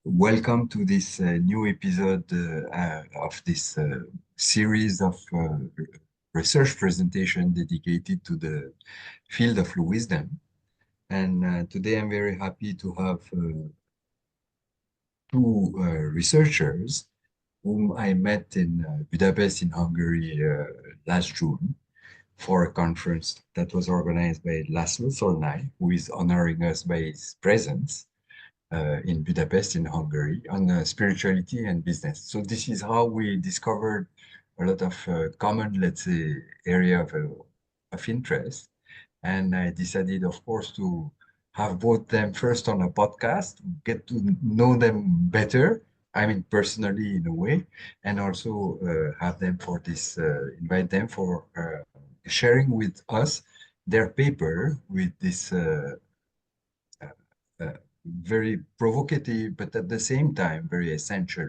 Welcome to this new episode of this series of research presentation dedicated to the field of wisdom. And today I'm very happy to have two researchers whom I met in Budapest in Hungary last June for a conference that was organized by Laszlo Szolnay, who is honoring us by his presence in Budapest, in Hungary, on spirituality and business. So this is how we discovered a lot of common, let's say, area of interest. And I decided, of course, to have both them first on a podcast, get to know them better, I mean, personally in a way, and also have them for this, invite them for sharing with us their paper with this very provocative, but at the same time, very essential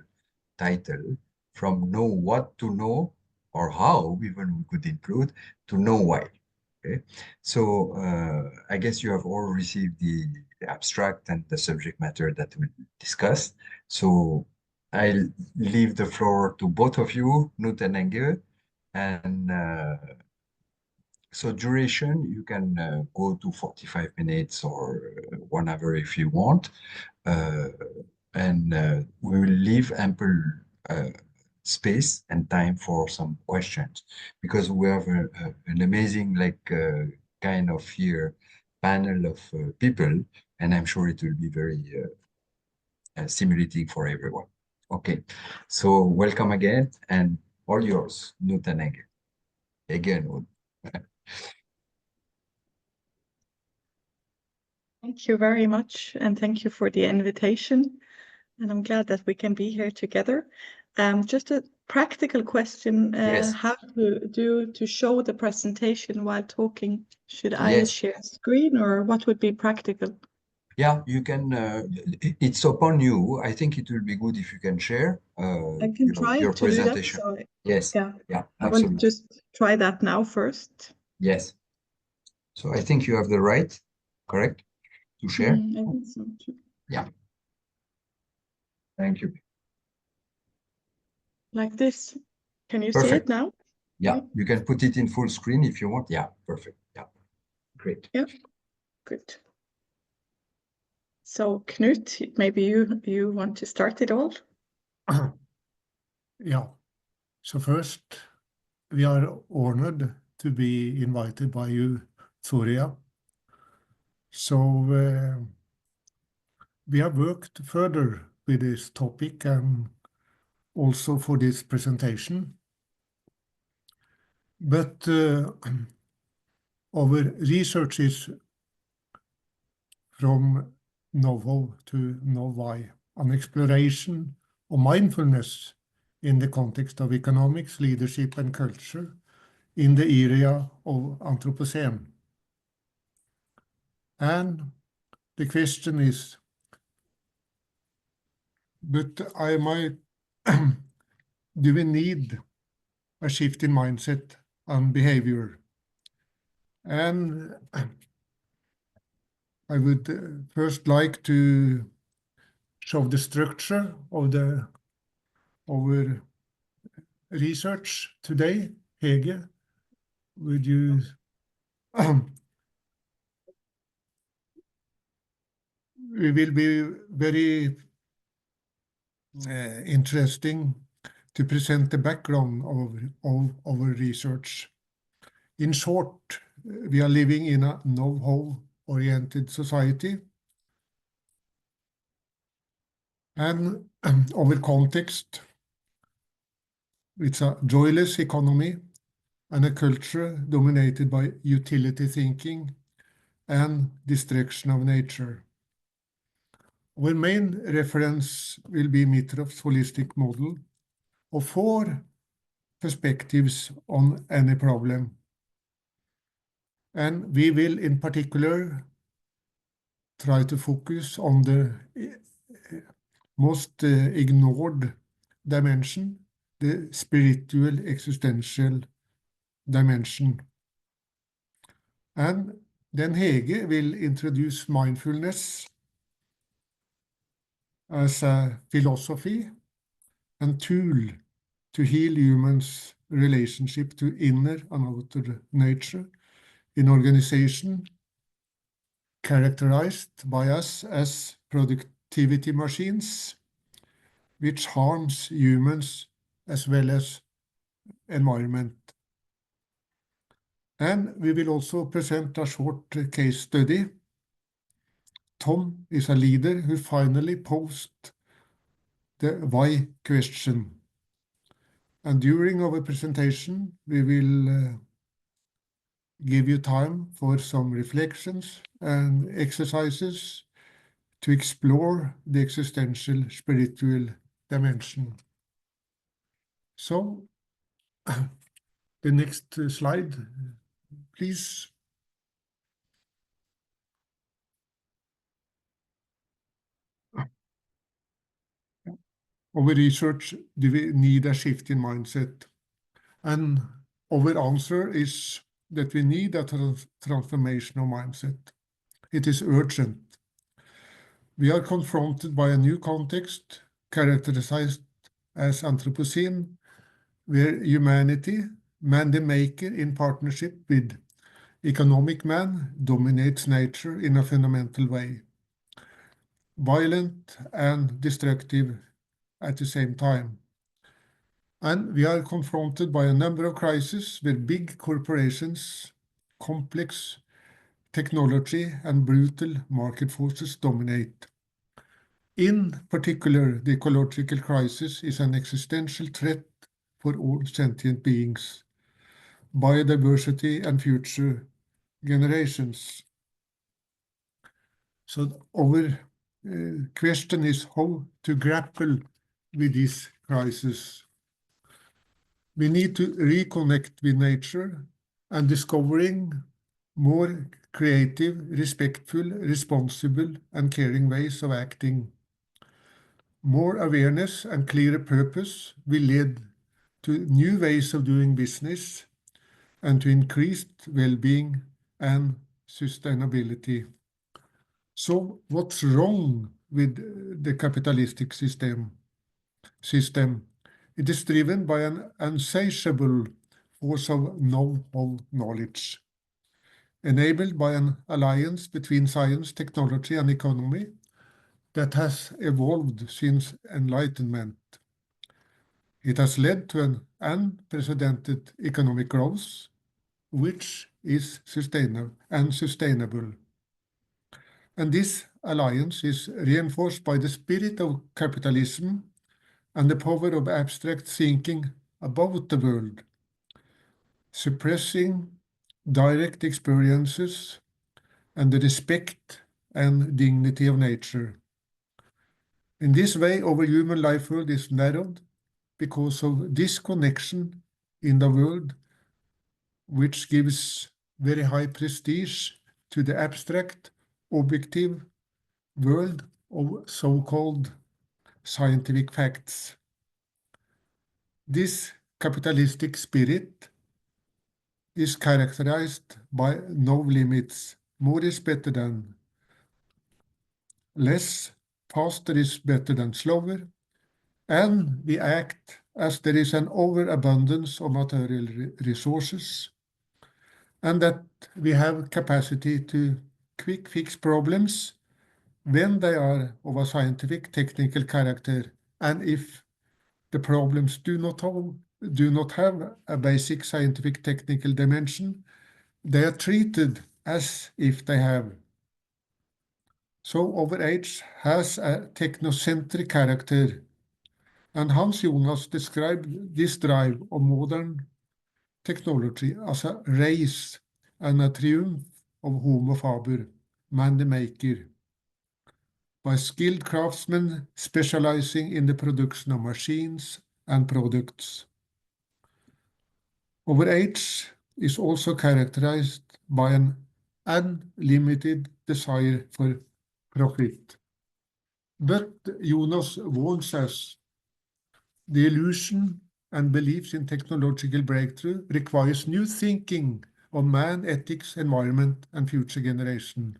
title, from know what to know, or how, even we could include, to know why. Okay, so I guess you have all received the abstract and the subject matter that we discussed. So I'll leave the floor to both of you, Knut and Hege, and so duration, you can go to 45 minutes or 1 hour if you want. And we will leave ample space and time for some questions because we have an amazing kind of here panel of people, and I'm sure it will be very stimulating for everyone. Okay, so welcome again, and all yours, Knut and Hege. Again. Thank you very much, and thank you for the invitation. And I'm glad that we can be here together. Just a practical question, Yes. how to do to show the presentation while talking? Should I Yes. share screen, or what would be practical? Yeah, you can, it's upon you. I think it will be good if you can share I can try your to do that. presentation. So Yes, yeah, yeah, I will absolutely. just try that now first. Yes. So I think you have the right, correct, to share? I think so too. Yeah. Thank you. Like this. Can you see Perfect. it now? Yeah, you can put it in full screen if you want. Yeah, perfect. Yeah, great. Yeah, good. So Knut, maybe you want to start it all? Yeah. So first, we are honored to be invited by you, Soria. So we have worked further with this topic and also for this presentation. But our research is from know how to know why, an exploration of mindfulness in the context of economics, leadership, and culture in the area of Anthropocene. And the question is, but I might, do we need a shift in mindset and behavior? And I would first like to show the structure of our research today. Hege, would you? We will be very interesting to present the background of our research. In short, we are living in a know-how oriented society, and our context, it's a joyless economy and a culture dominated by utility thinking and destruction of nature. Our main reference will be Mitroff's holistic model of 4 perspectives on any problem. And we will in particular try to focus on the most ignored dimension, the spiritual existential dimension. And then Hege will introduce mindfulness as a philosophy and tool to heal humans' relationship to inner and outer nature in organization characterized by us as productivity machines, which harms humans as well as environment. And we will also present a short case study. Tom is a leader who finally posed the why question. And during our presentation, we will give you time for some reflections and exercises to explore the existential spiritual dimension. So, the next slide, please. Our research, do we need a shift in mindset? And our answer is that we need a transformational mindset. It is urgent. We are confronted by a new context characterized as Anthropocene, where humanity, man the maker in partnership with economic man, dominates nature in a fundamental way, violent and destructive at the same time. And we are confronted by a number of crises where big corporations, complex technology, and brutal market forces dominate. In particular, the ecological crisis is an existential threat for all sentient beings, biodiversity, and future generations. So our question is how to grapple with this crisis. We need to reconnect with nature and discovering more creative, respectful, responsible, and caring ways of acting. More awareness and clearer purpose will lead to new ways of doing business and to increased well-being and sustainability. So what's wrong with the capitalistic system? It is driven by an insatiable force of know-how knowledge, enabled by an alliance between science, technology, and economy that has evolved since Enlightenment. It has led to an unprecedented economic growth, which is sustainable. And this alliance is reinforced by the spirit of capitalism and the power of abstract thinking about the world, suppressing direct experiences and the respect and dignity of nature. In this way, our human life world is narrowed because of disconnection in the world, which gives very high prestige to the abstract, objective world of so-called scientific facts. This capitalistic spirit is characterized by no limits. More is better than less, faster is better than slower, and we act as there is an overabundance of material resources, and that we have capacity to quick fix problems when they are of a scientific technical character, and if the problems do not have a basic scientific technical dimension, they are treated as if they have. So our age has a technocentric character, and Hans Jonas described this drive of modern technology as a race and a triumph of Homo faber, man the maker, by skilled craftsmen specializing in the production of machines and products. Our age is also characterized by an unlimited desire for profit. But Jonas warns us, the illusion and beliefs in technological breakthrough requires new thinking of man, ethics, environment, and future generation.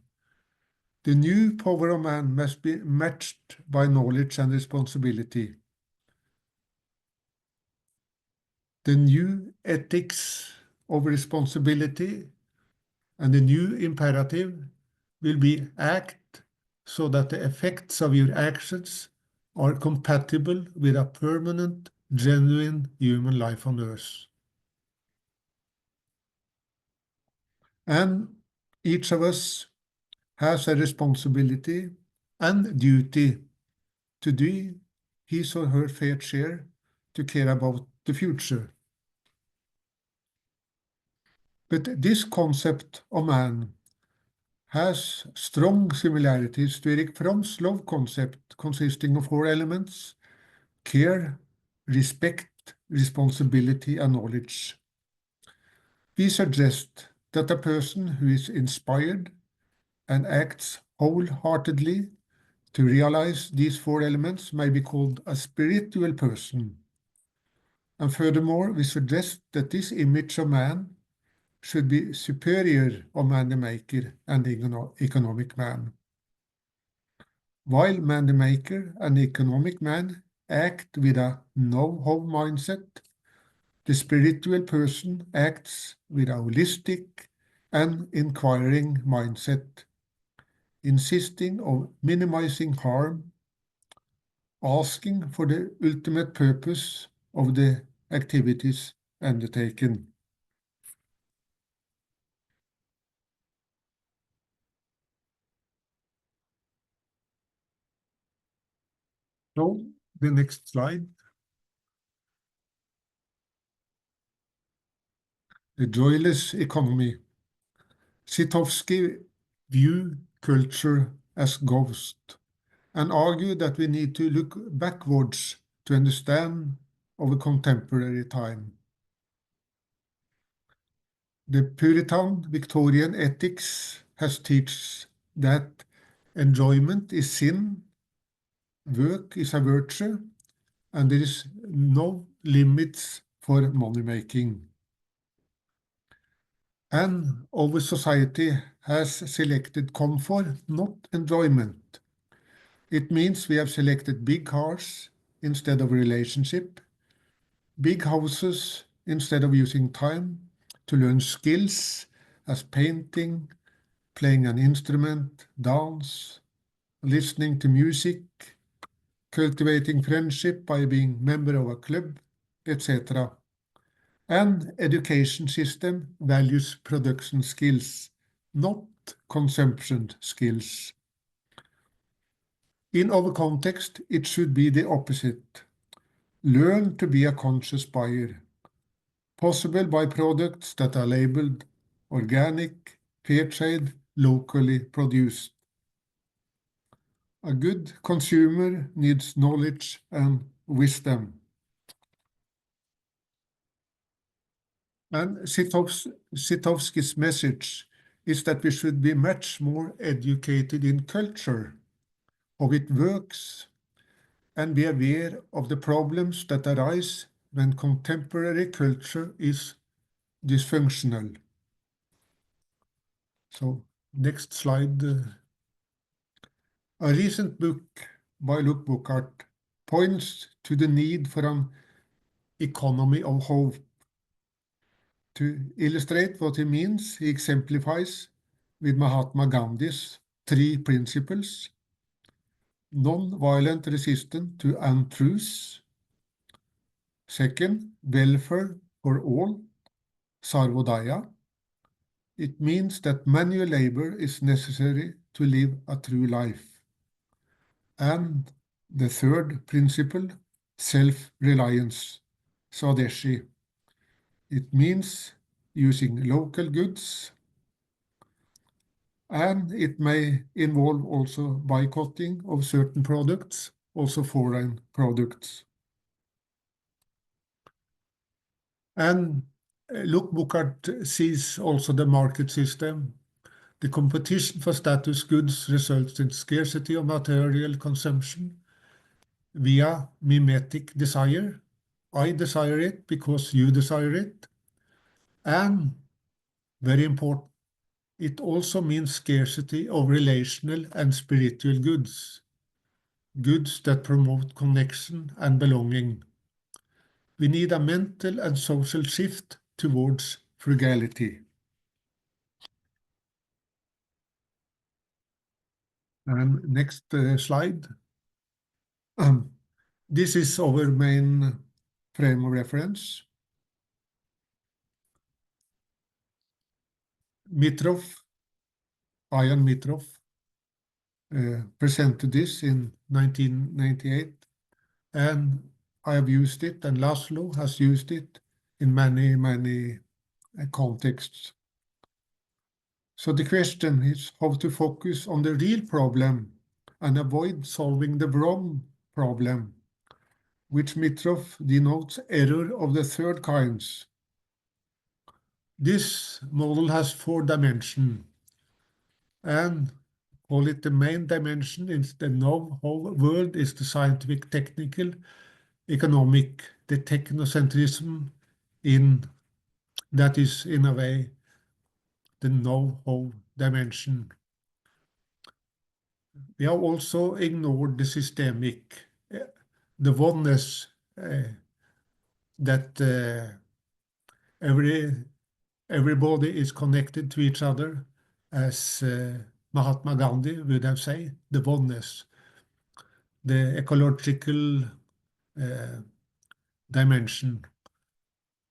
The new power of man must be matched by knowledge and responsibility. The new ethics of responsibility and the new imperative will be act so that the effects of your actions are compatible with a permanent, genuine human life on earth. And each of us has a responsibility and duty to do his or her fair share to care about the future. But this concept of man has strong similarities to Erik Fromm's love concept consisting of 4 elements: care, respect, responsibility, and knowledge. We suggest that a person who is inspired and acts wholeheartedly to realize these 4 elements may be called a spiritual person. And furthermore, we suggest that this image of man should be superior of man the maker and the economic man. While man the maker and the economic man act with a know-how mindset, the spiritual person acts with a holistic and inquiring mindset, insisting on minimizing harm, asking for the ultimate purpose of the activities undertaken. So, the next slide. The joyless economy. Sitowski view culture as ghost and argue that we need to look backwards to understand our contemporary time. The Puritan Victorian ethics has taught that enjoyment is sin, work is a virtue, and there is no limits for money making. And our society has selected comfort, not enjoyment. It means we have selected big cars instead of relationship, big houses instead of using time to learn skills as painting, playing an instrument, dance, listening to music, cultivating friendship by being member of a club, etc. And education system values production skills, not consumption skills. In our context, it should be the opposite. Learn to be a conscious buyer, possible by products that are labeled organic, fair trade, locally produced. A good consumer needs knowledge and wisdom. And Sitowski's message is that we should be much more educated in culture, how it works, and be aware of the problems that arise when contemporary culture is dysfunctional. So, next slide. A recent book by Luke Buchart points to the need for an economy of hope. To illustrate what he means, he exemplifies with Mahatma Gandhi's 3 principles: non-violent resistance to untruths. Second, welfare for all, sarvodaya. It means that manual labor is necessary to live a true life. And the third principle, self-reliance, swadeshi. It means using local goods, and it may involve also boycotting of certain products, also foreign products. And Luke Buchart sees also the market system. The competition for status goods results in scarcity of material consumption via mimetic desire. I desire it because you desire it. And very important, it also means scarcity of relational and spiritual goods, goods that promote connection and belonging. We need a mental and social shift towards frugality. And next slide. This is our main frame of reference. Ian Mitroff presented this in 1998, and I have used it, and Laszlo has used it in many, many contexts. So the question is how to focus on the real problem and avoid solving the wrong problem, which Mitroff denotes error of the third kinds. This model has 4 dimensions, and call it the main dimension is the know-how world is the scientific, technical, economic, the technocentrism that is in a way the know-how dimension. We have also ignored the systemic, the oneness that everybody is connected to each other, as Mahatma Gandhi would have said, the oneness, the ecological dimension.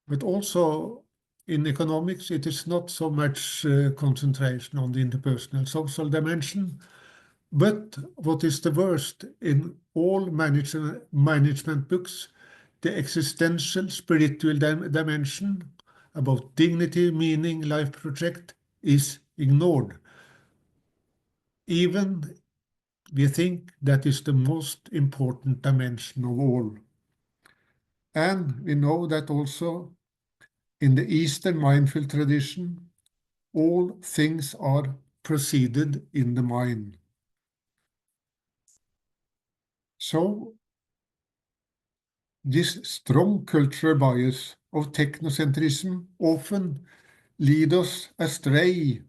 But also in economics, it is not so much concentration on the interpersonal social dimension, but what is the worst in all management books, the existential spiritual dimension about dignity, meaning, life project is ignored. Even we think that is the most important dimension of all. And we know that also in the Eastern mindful tradition, all things are proceeded in the mind. So this strong cultural bias of technocentrism often leads us astray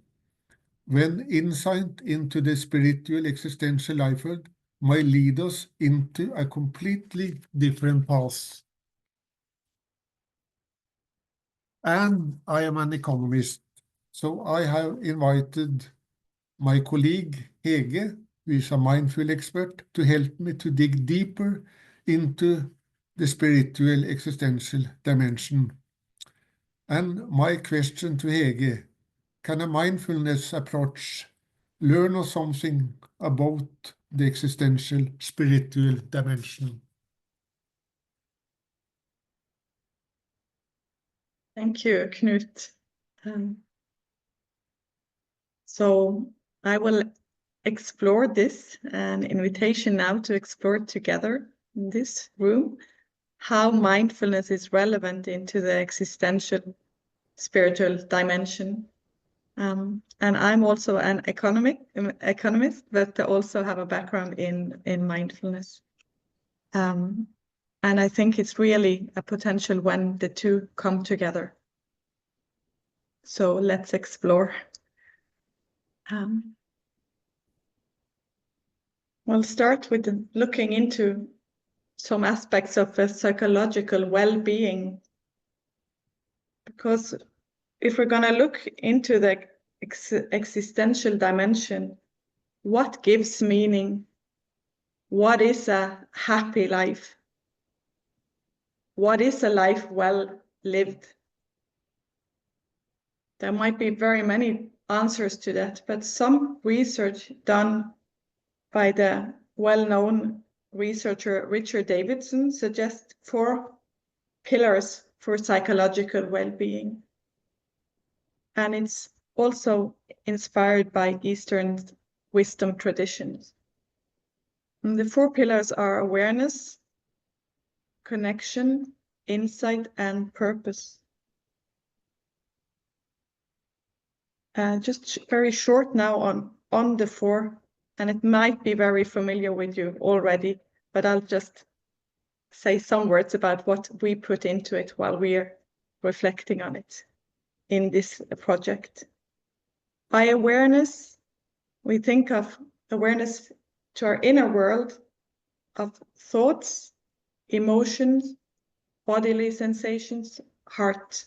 when insight into the spiritual existential life world might lead us into a completely different path. And I am an economist, so I have invited my colleague Hege, who is a mindful expert, to help me to dig deeper into the spiritual existential dimension. And my question to Hege, can a mindfulness approach learn us something about the existential spiritual dimension? Thank you, Knut. So I will explore this, an invitation now to explore together in this room how mindfulness is relevant into the existential spiritual dimension. And I'm also an economist, but also have a background in mindfulness. And I think it's really a potential when the two come together. So let's explore. We'll start with looking into some aspects of a psychological well-being, because if we're going to look into the existential dimension, what gives meaning? What is a happy life? What is a life well lived? There might be very many answers to that, but some research done by the well-known researcher Richard Davidson suggests 4 pillars for psychological well-being. And it's also inspired by Eastern wisdom traditions. And the 4 pillars are awareness, connection, insight, and purpose. Just very short now on the 4, and it might be very familiar with you already, but I'll just say some words about what we put into it while we're reflecting on it in this project. By awareness, we think of awareness to our inner world of thoughts, emotions, bodily sensations, heart.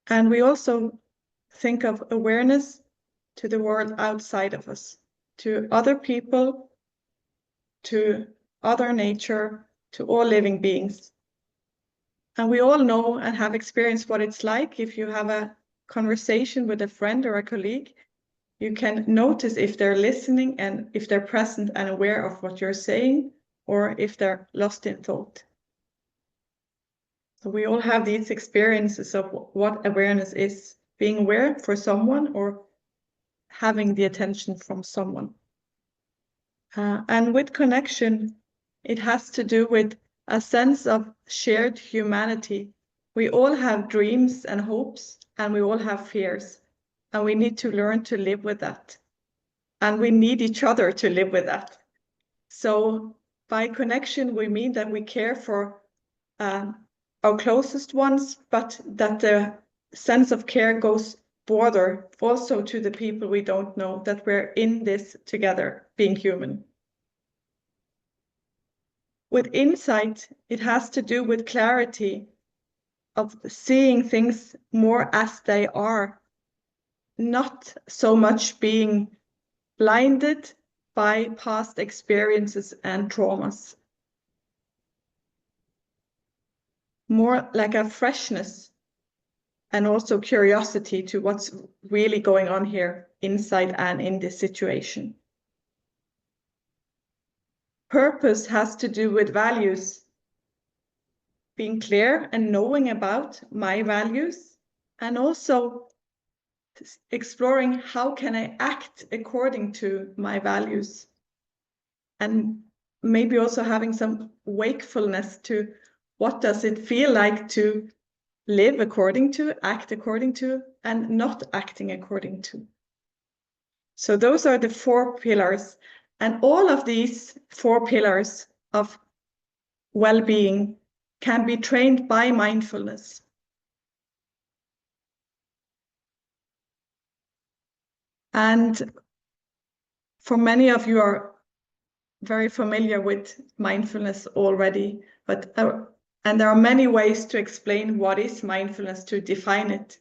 And we also think of awareness to the world outside of us, to other people, to other nature, to all living beings. And we all know and have experienced what it's like if you have a conversation with a friend or a colleague. You can notice if they're listening and if they're present and aware of what you're saying, or if they're lost in thought. So we all have these experiences of what awareness is, being aware for someone or having the attention from someone. And with connection, it has to do with a sense of shared humanity. We all have dreams and hopes, and we all have fears, and we need to learn to live with that. And we need each other to live with that. So by connection, we mean that we care for our closest ones, but that the sense of care goes broader also to the people we don't know, that we're in this together, being human. With insight, it has to do with clarity of seeing things more as they are, not so much being blinded by past experiences and traumas. More like a freshness and also curiosity to what's really going on here inside and in this situation. Purpose has to do with values, being clear and knowing about my values, and also exploring how can I act according to my values, and maybe also having some wakefulness to what does it feel like to live according to, act according to, and not acting according to. So those are the 4 pillars, and all of these 4 pillars of well-being can be trained by mindfulness. And for many of you are very familiar with mindfulness already, but and there are many ways to explain what is mindfulness, to define it.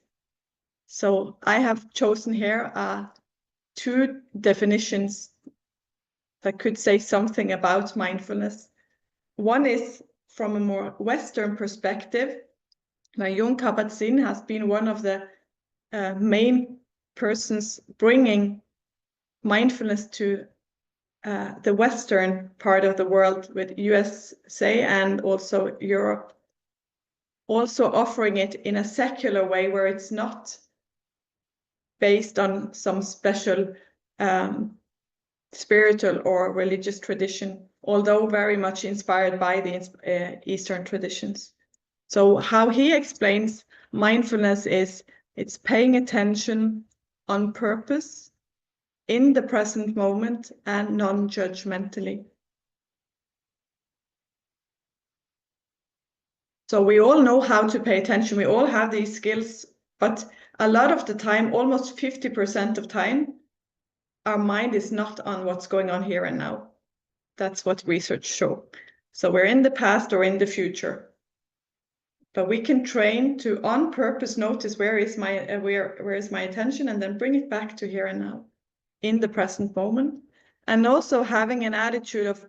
So I have chosen here 2 definitions that could say something about mindfulness. One is from a more Western perspective. Now, Jon Kabat-Zinn has been one of the main persons bringing mindfulness to the Western part of the world, with USA and also Europe, also offering it in a secular way where it's not based on some special spiritual or religious tradition, although very much inspired by the Eastern traditions. So how he explains mindfulness is it's paying attention on purpose, in the present moment, and non-judgmentally. So we all know how to pay attention. We all have these skills, but a lot of the time, almost 50% of time, our mind is not on what's going on here and now. That's what research shows. So we're in the past or in the future. But we can train to on purpose notice where is my attention, and then bring it back to here and now, in the present moment. And also having an attitude of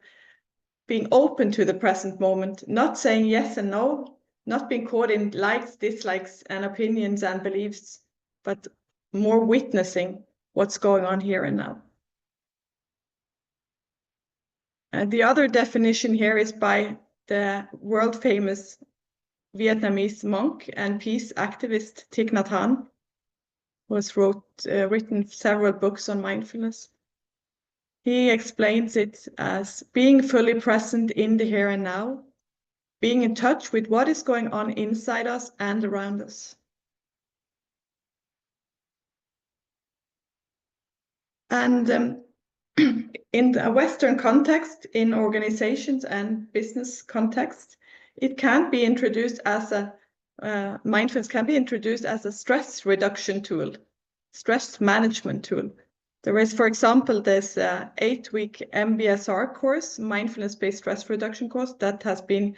being open to the present moment, not saying yes and no, not being caught in likes, dislikes, and opinions and beliefs, but more witnessing what's going on here and now. And the other definition here is by the world famous Vietnamese monk and peace activist Thich Nhat Hanh, who has written several books on mindfulness. He explains it as being fully present in the here and now, being in touch with what is going on inside us and around us. And in a Western context, in organizations and business context, it can be introduced as a mindfulness can be introduced as a stress reduction tool. stress management tool. There is, for example, this 8-week MBSR course, mindfulness-based stress reduction course, that has been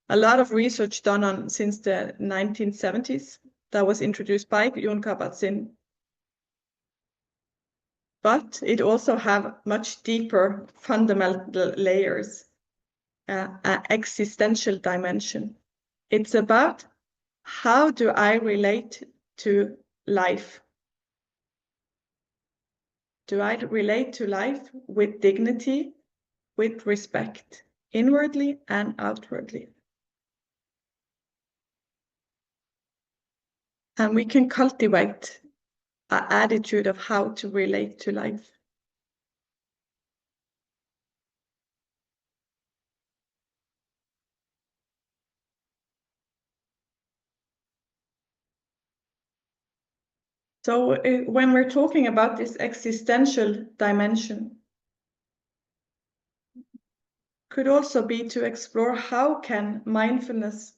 a lot of research done on since the 1970s. That was introduced by Jon Kabat-Zinn. But it also have much deeper fundamental layers, existential dimension. It's about how do I relate to life? Do I relate to life with dignity, with respect, inwardly and outwardly? And we can cultivate an attitude of how to relate to life. So when we're talking about this existential dimension, could also be to explore how can mindfulness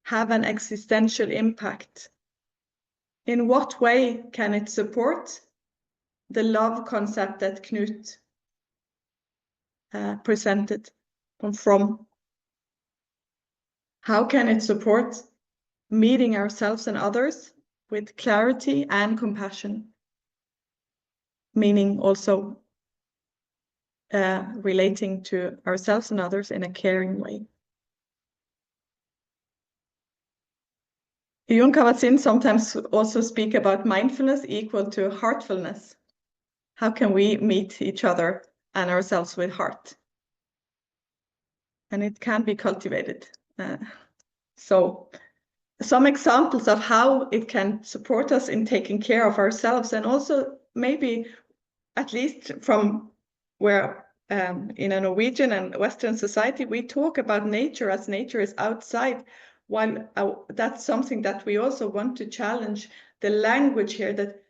have an existential impact? In what way can it support the love concept that Knut presented from? How can it support meeting ourselves and others with clarity and compassion? Meaning also relating to ourselves and others in a caring way. Jon Kabat-Zinn sometimes also speak about mindfulness equal to heartfulness. How can we meet each other and ourselves with heart? And it can be cultivated. So some examples of how it can support us in taking care of ourselves, and also maybe at least from where in a Norwegian and Western society, we talk about nature as nature is outside, while that's something that we also want to challenge the language here, that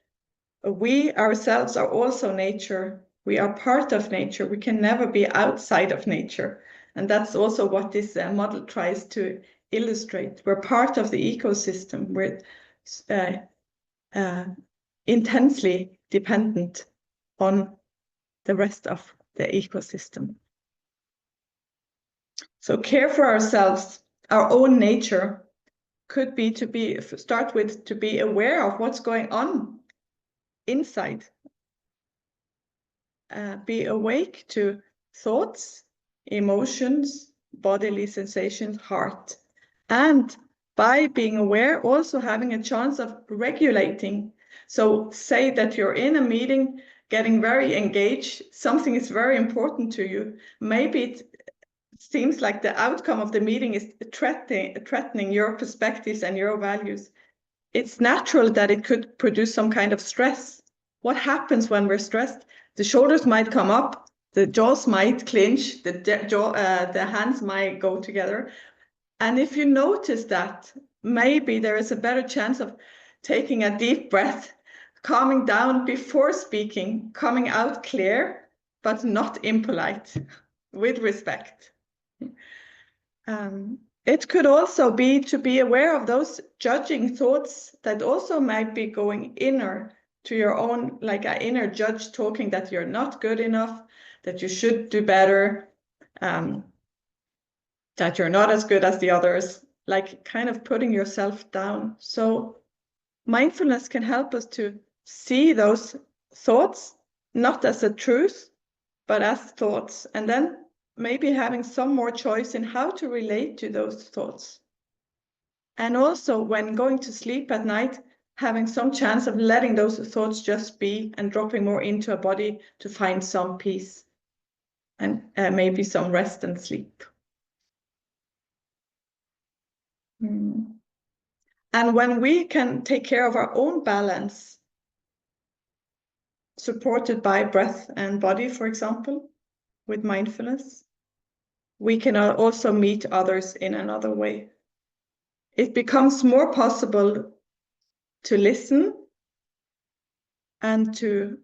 we ourselves are also nature. We are part of nature. We can never be outside of nature. And that's also what this model tries to illustrate. We're part of the ecosystem. We're intensely dependent on the rest of the ecosystem. So care for ourselves, our own nature, could be to start with to be aware of what's going on inside. Be awake to thoughts, emotions, bodily sensations, heart. And by being aware, also having a chance of regulating. So say that you're in a meeting, getting very engaged, something is very important to you. Maybe it seems like the outcome of the meeting is threatening your perspectives and your values. It's natural that it could produce some kind of stress. What happens when we're stressed? The shoulders might come up, the jaws might clench, the hands might go together. And if you notice that, maybe there is a better chance of taking a deep breath, calming down before speaking, coming out clear, but not impolite, with respect. It could also be to be aware of those judging thoughts that also might be going inner to your own, like an inner judge talking that you're not good enough, that you should do better, that you're not as good as the others, like kind of putting yourself down. So mindfulness can help us to see those thoughts, not as a truth, but as thoughts. And then maybe having some more choice in how to relate to those thoughts. And also when going to sleep at night, having some chance of letting those thoughts just be and dropping more into a body to find some peace and maybe some rest and sleep. And when we can take care of our own balance, supported by breath and body, for example, with mindfulness, we can also meet others in another way. It becomes more possible to listen and to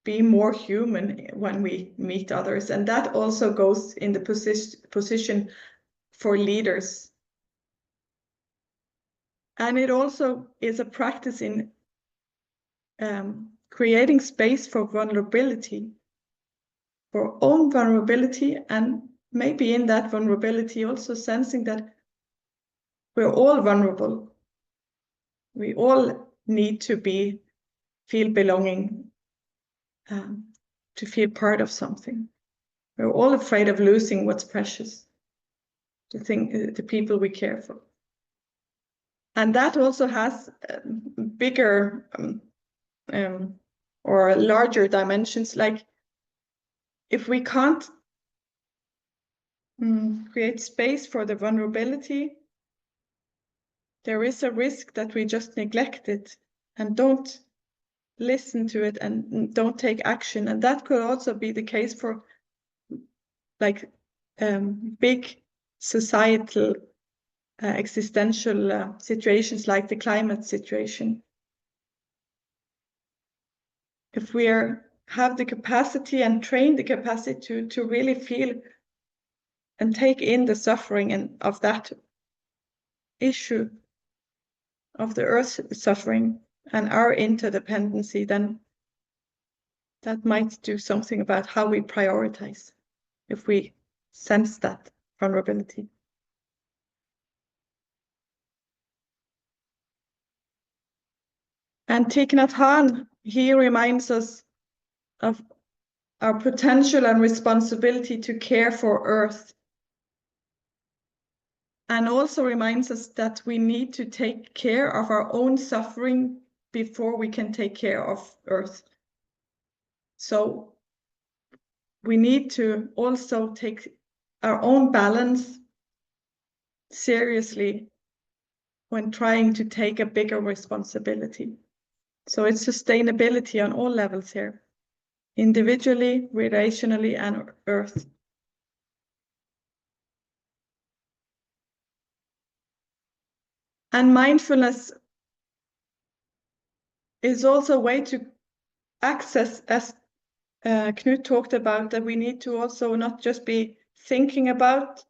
be more human when we meet others. And that also goes in the position for leaders. And it also is a practice in creating space for vulnerability, for own vulnerability, and maybe in that vulnerability also sensing that we're all vulnerable. We all need to feel belonging, to feel part of something. We're all afraid of losing what's precious, the people we care for. And that also has bigger or larger dimensions, like if we can't create space for the vulnerability, there is a risk that we just neglect it and don't listen to it and don't take action. And that could also be the case for like big societal existential situations like the climate situation. If we have the capacity and train the capacity to really feel and take in the suffering of that issue, of the Earth's suffering and our interdependency, then that might do something about how we prioritize if we sense that vulnerability. And Thich Nhat Hanh, he reminds us of our potential and responsibility to care for Earth. And also reminds us that we need to take care of our own suffering before we can take care of Earth. So we need to also take our own balance seriously when trying to take a bigger responsibility. So it's sustainability on all levels here, individually, relationally, and Earth. And mindfulness is also a way to access, as Knut talked about, that we need to also not just be thinking about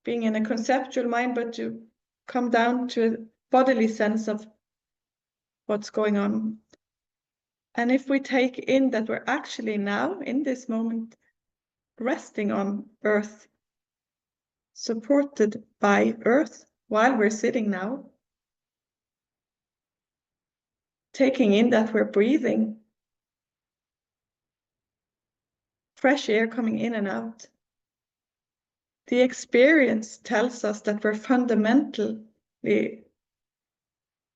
being in a conceptual mind, but to come down to a bodily sense of what's going on. And if we take in that we're actually now, in this moment, resting on Earth, supported by Earth while we're sitting now, taking in that we're breathing, fresh air coming in and out. The experience tells us that we're fundamentally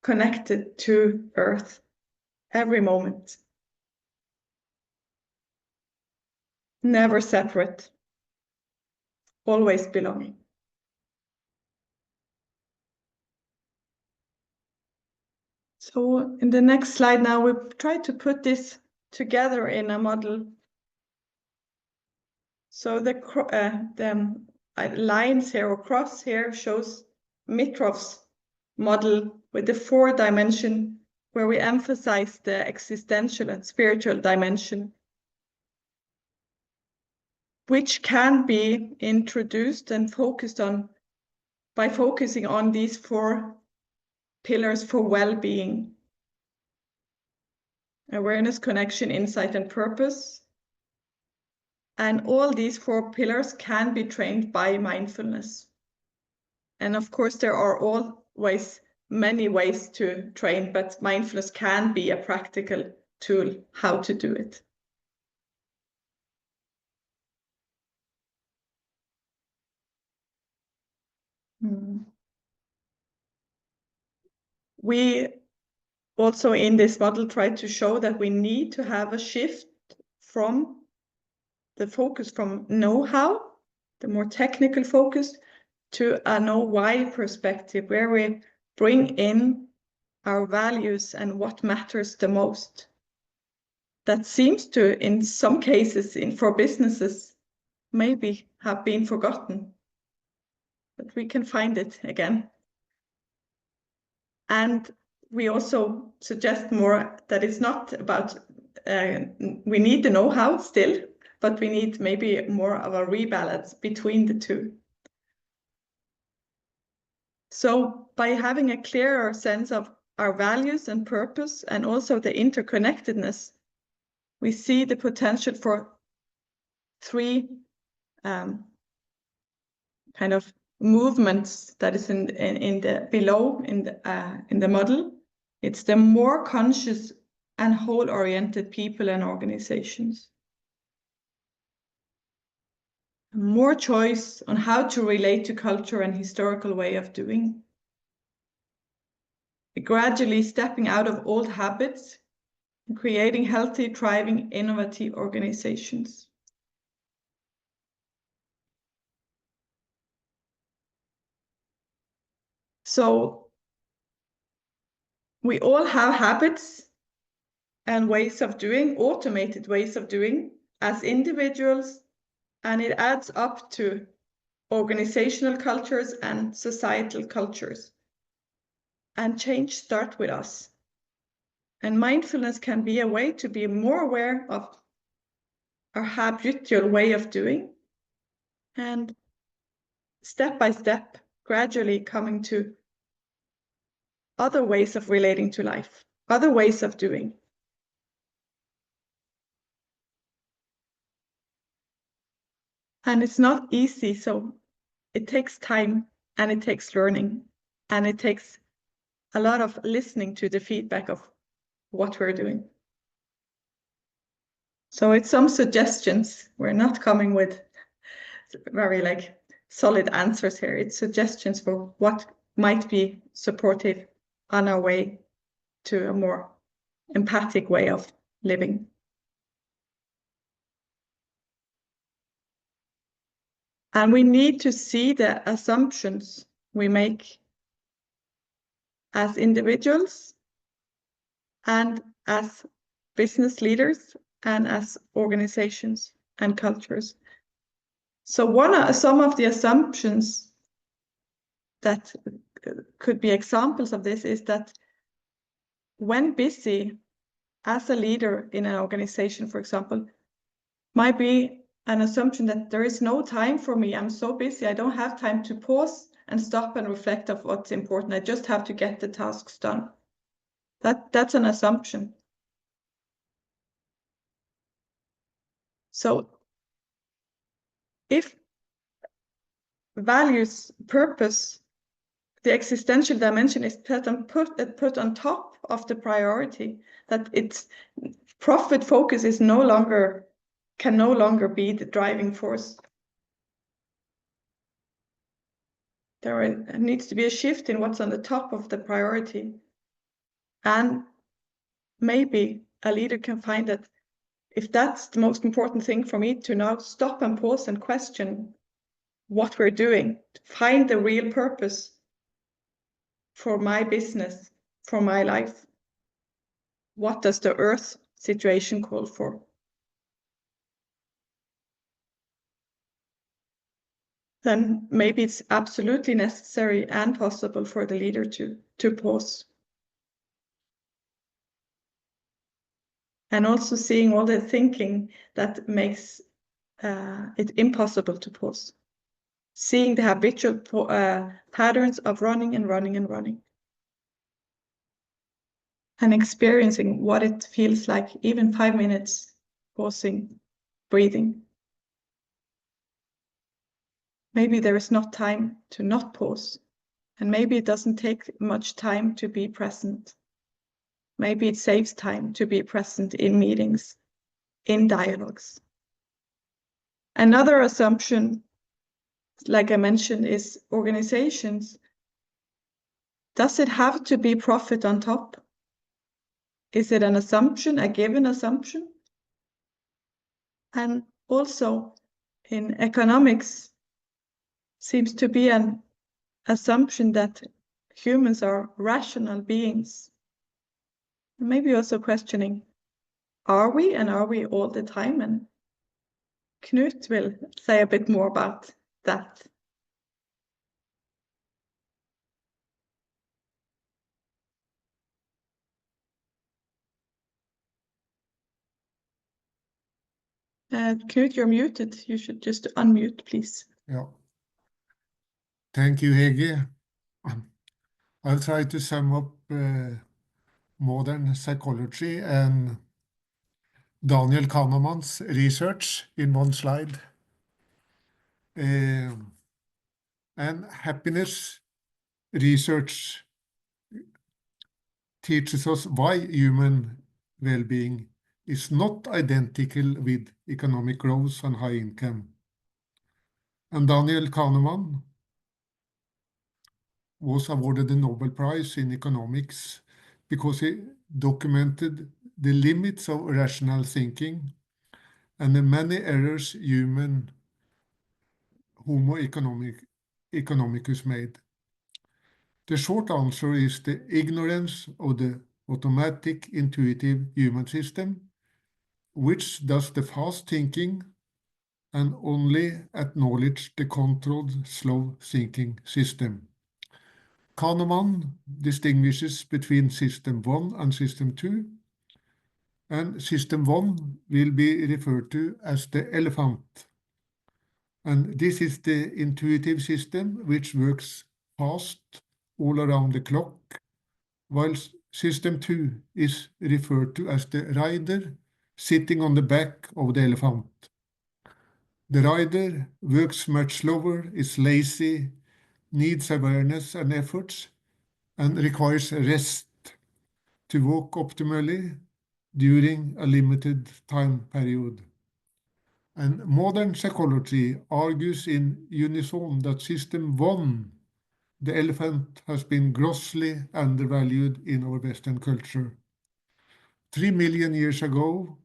connected to Earth every moment. Never separate, always belonging. So in the next slide now, we try to put this together in a model. So the lines here or cross here shows Mitrov's model with the 4-dimension, where we emphasize the existential and spiritual dimension, which can be introduced and focused on by focusing on these 4 pillars for well-being: awareness, connection, insight, and purpose. And all these 4 pillars can be trained by mindfulness. And of course, there are always many ways to train, but mindfulness can be a practical tool how to do it. We also in this model try to show that we need to have a shift from the focus from know-how, the more technical focus, to a know-why perspective, where we bring in our values and what matters the most. That seems to, in some cases, for businesses, maybe have been forgotten, but we can find it again. And we also suggest more that it's not about, we need the know-how still, but we need maybe more of a rebalance between the two. So by having a clearer sense of our values and purpose, and also the interconnectedness, we see the potential for three kind of movements that is in the below in the model. It's the more conscious and whole-oriented people and organizations. More choice on how to relate to culture and historical way of doing. Gradually stepping out of old habits and creating healthy, thriving, innovative organizations. So we all have habits and ways of doing, automated ways of doing as individuals, and it adds up to organizational cultures and societal cultures. And change starts with us. And mindfulness can be a way to be more aware of our habitual way of doing, and step by step, gradually coming to other ways of relating to life, other ways of doing. And it's not easy, so it takes time, and it takes learning, and it takes a lot of listening to the feedback of what we're doing. So it's some suggestions. We're not coming with very solid answers here. It's suggestions for what might be supportive on our way to a more empathic way of living. And we need to see the assumptions we make as individuals and as business leaders and as organizations and cultures. So some of the assumptions that could be examples of this is that when busy as a leader in an organization, for example, might be an assumption that there is no time for me. I'm so busy, I don't have time to pause and stop and reflect of what's important. I just have to get the tasks done. That's an assumption. So if values, purpose, the existential dimension is put on top of the priority, that its profit focus is can no longer be the driving force. There needs to be a shift in what's on the top of the priority. And maybe a leader can find that if that's the most important thing for me, to now stop and pause and question what we're doing, to find the real purpose for my business, for my life. What does the earth situation call for? Then maybe it's absolutely necessary and possible for the leader to pause. And also seeing all the thinking that makes it impossible to pause. Seeing the habitual patterns of running and running and running. And experiencing what it feels like, even 5 minutes, pausing, breathing. Maybe there is not time to not pause. And maybe it doesn't take much time to be present. Maybe it saves time to be present in meetings, in dialogues. Another assumption, like I mentioned, is organizations. Does it have to be profit on top? Is it an assumption, a given assumption? And also in economics, seems to be an assumption that humans are rational beings. Maybe also questioning, are we, and are we all the time? And Knut will say a bit more about that. Knut, you're muted. You should just unmute, please. Yeah. Thank you, Hege. I'll try to sum up modern psychology and Daniel Kahneman's research in one slide. And happiness research teaches us why human well-being is not identical with economic growth and high income. And Daniel Kahneman was awarded the Nobel Prize in economics because he documented the limits of rational thinking and the many errors human Homo economicus made. The short answer is the ignorance of the automatic, intuitive human system, which does the fast thinking and only acknowledge the controlled, slow thinking system. Kahneman distinguishes between System 1 and System 2, and System 1 will be referred to as the elephant. And this is the intuitive system which works fast all around the clock, while System 2 is referred to as the rider sitting on the back of the elephant. The rider works much slower, is lazy, needs awareness and efforts, and requires rest to walk optimally during a limited time period. And modern psychology argues in unison that System 1, the elephant, has been grossly undervalued in our Western culture. 3 million years ago,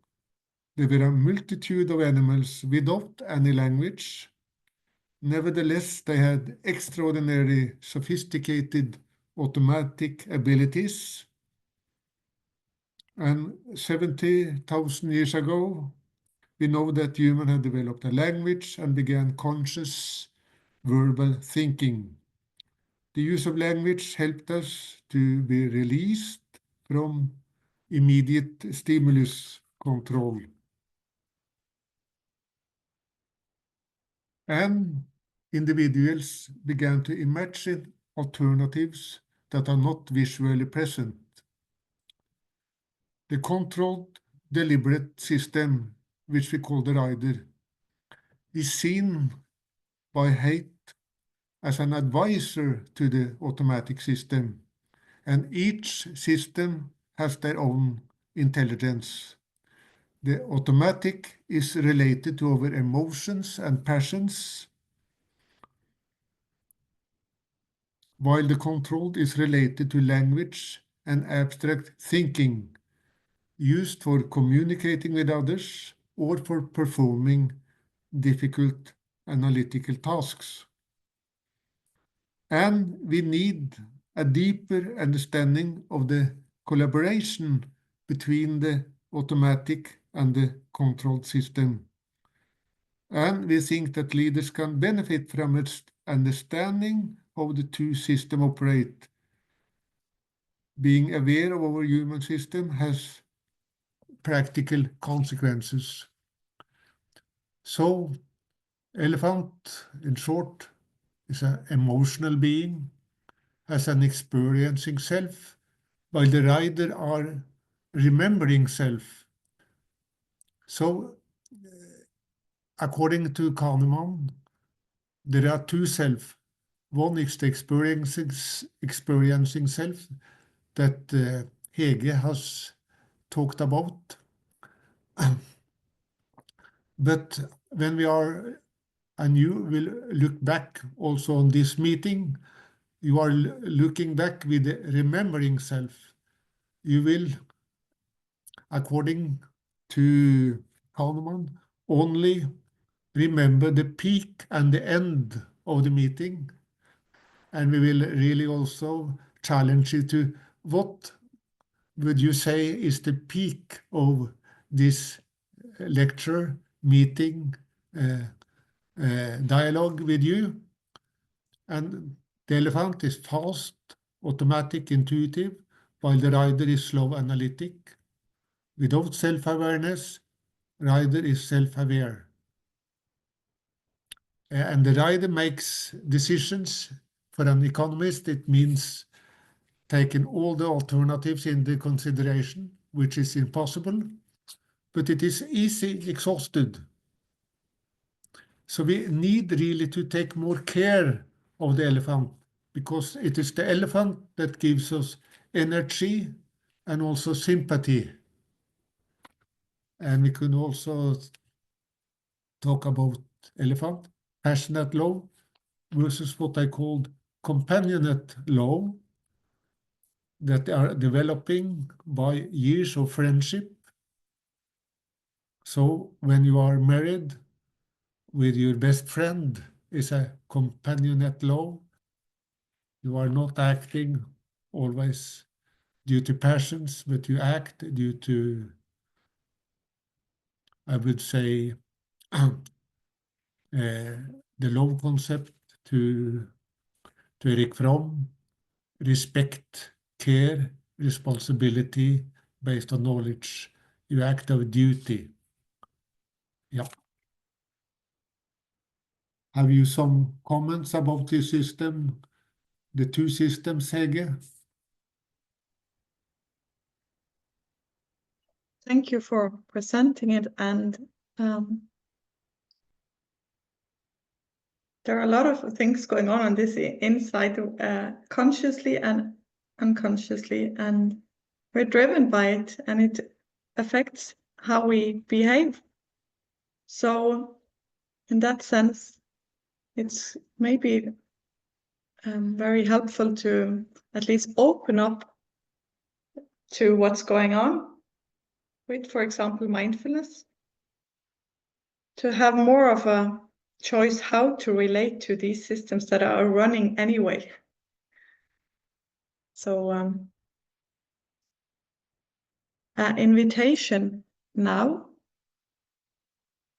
there were a multitude of animals without any language. Nevertheless, they had extraordinary, sophisticated automatic abilities. And 70,000 years ago, we know that humans had developed a language and began conscious verbal thinking. The use of language helped us to be released from immediate stimulus control. And individuals began to imagine alternatives that are not visually present. The controlled, deliberate system, which we call the rider, is seen by Hege as an advisor to the automatic system, and each system has their own intelligence. The automatic is related to our emotions and passions, while the controlled is related to language and abstract thinking, used for communicating with others or for performing difficult analytical tasks. And we need a deeper understanding of the collaboration between the automatic and the controlled system. And we think that leaders can benefit from its understanding how the two systems operate. Being aware of our human system has practical consequences. So, elephant, in short, is an emotional being, has an experiencing self, while the rider are remembering self. So, according to Kahneman, there are two self. One is the experiencing self that Hege has talked about. But when we are, and you will look back also on this meeting, you are looking back with the remembering self. You will, according to Kahneman, only remember the peak and the end of the meeting. And we will really also challenge you to what would you say is the peak of this lecture, meeting, dialogue with you. And the elephant is fast, automatic, intuitive, while the rider is slow, analytic. Without self-awareness, rider is self-aware. And the rider makes decisions. For an economist, it means taken all the alternatives into consideration, which is impossible, but it is easy exhausted. So we need really to take more care of the elephant, because it is the elephant that gives us energy and also sympathy. And we can also talk about elephant, passionate love, versus what I called companionate love, that are developing by years of friendship. So when you are married with your best friend, is a companionate love. You are not acting always due to passions, but you act due to, I would say, the love concept to Erik Fromm, respect, care, responsibility based on knowledge. You act of duty. Yeah. Have you some comments about this system, the two systems, Hege? Thank you for presenting it. And there are a lot of things going on this inside, consciously and unconsciously, and we're driven by it, and it affects how we behave. So in that sense, it's maybe very helpful to at least open up to what's going on with, for example, mindfulness, to have more of a choice how to relate to these systems that are running anyway. So an invitation now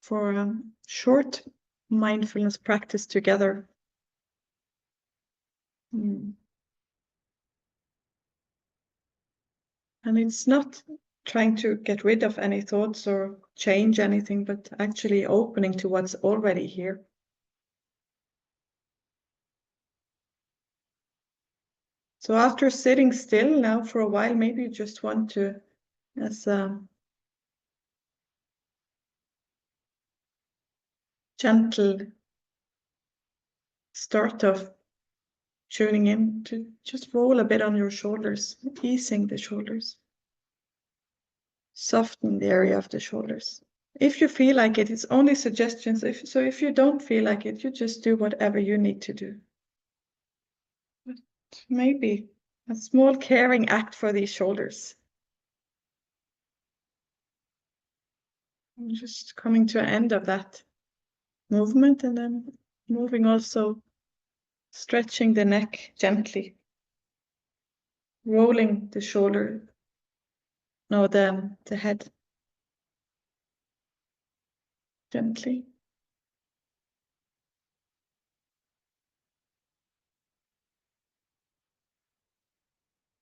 for a short mindfulness practice together. And it's not trying to get rid of any thoughts or change anything, but actually opening to what's already here. So after sitting still now for a while, maybe you just want to, as a gentle start of tuning in, to just roll a bit on your shoulders, easing the shoulders. Soften the area of the shoulders. If you feel like it, it's only suggestions. If you don't feel like it, you just do whatever you need to do. But maybe a small caring act for these shoulders. I'm just coming to an end of that movement, and then moving also, stretching the neck gently, rolling the shoulder, no, the head gently.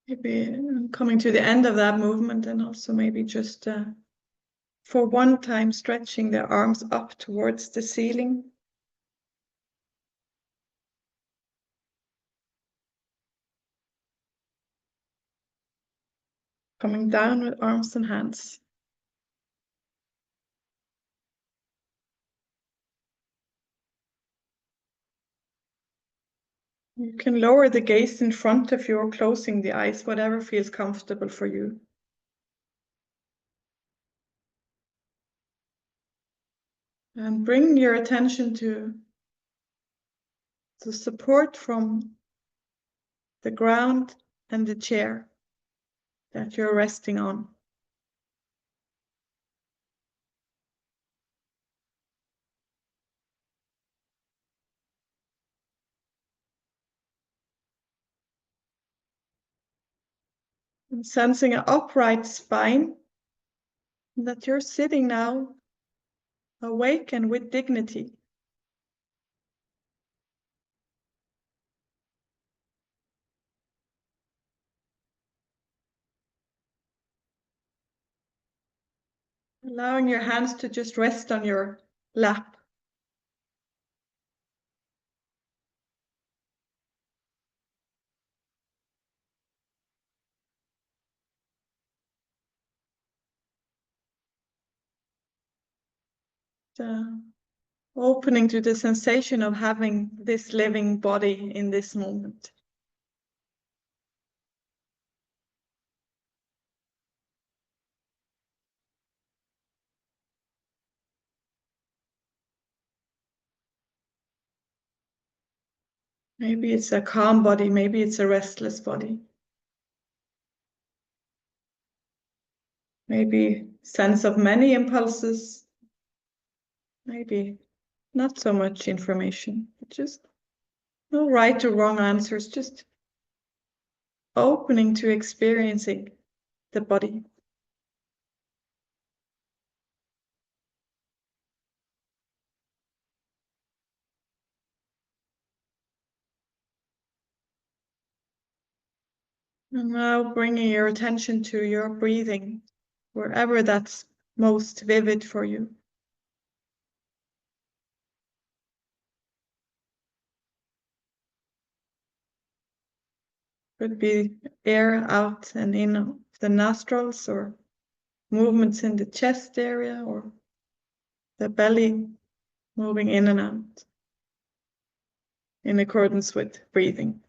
Maybe I'm coming to the end of that movement, and also maybe just for one time stretching the arms up towards the ceiling. Coming down with arms and hands. You can lower the gaze in front of you or closing the eyes, whatever feels comfortable for you. And bring your attention to the support from the ground and the chair that you're resting on. And sensing an upright spine, that you're sitting now awake and with dignity. Allowing your hands to just rest on your lap. opening to the sensation of having this living body in this moment. Maybe it's a calm body, maybe it's a restless body. Maybe sense of many impulses, maybe not so much information, but just no right or wrong answers, just opening to experiencing the body. And now bringing your attention to your breathing, wherever that's most vivid for you. Could be air out and in of the nostrils, or movements in the chest area, or the belly moving in and out in accordance with breathing.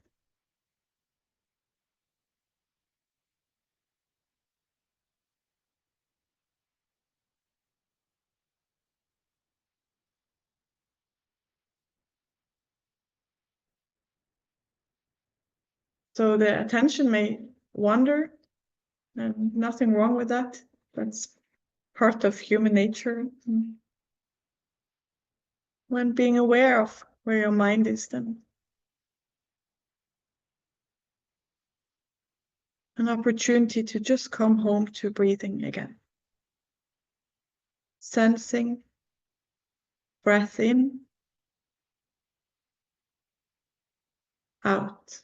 So the attention may wander, and nothing wrong with that. That's part of human nature. When being aware of where your mind is, then an opportunity to just come home to breathing again. Sensing breath in, out.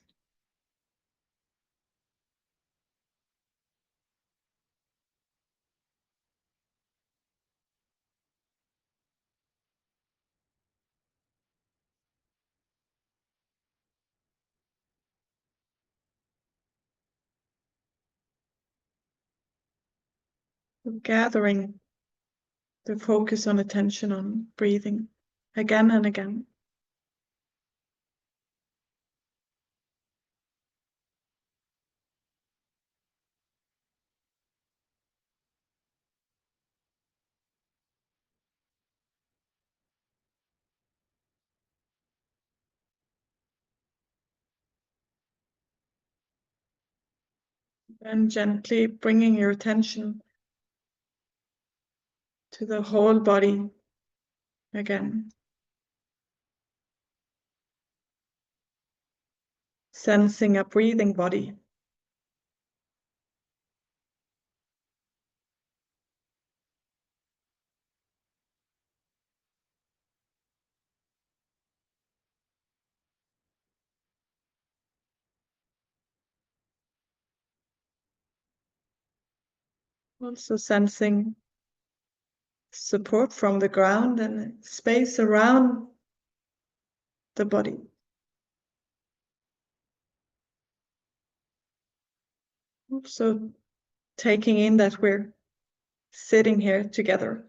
Gathering the focus on attention on breathing again and again. And gently bringing your attention to the whole body again. Sensing a breathing body. Also sensing support from the ground and space around the body. Also taking in that we're sitting here together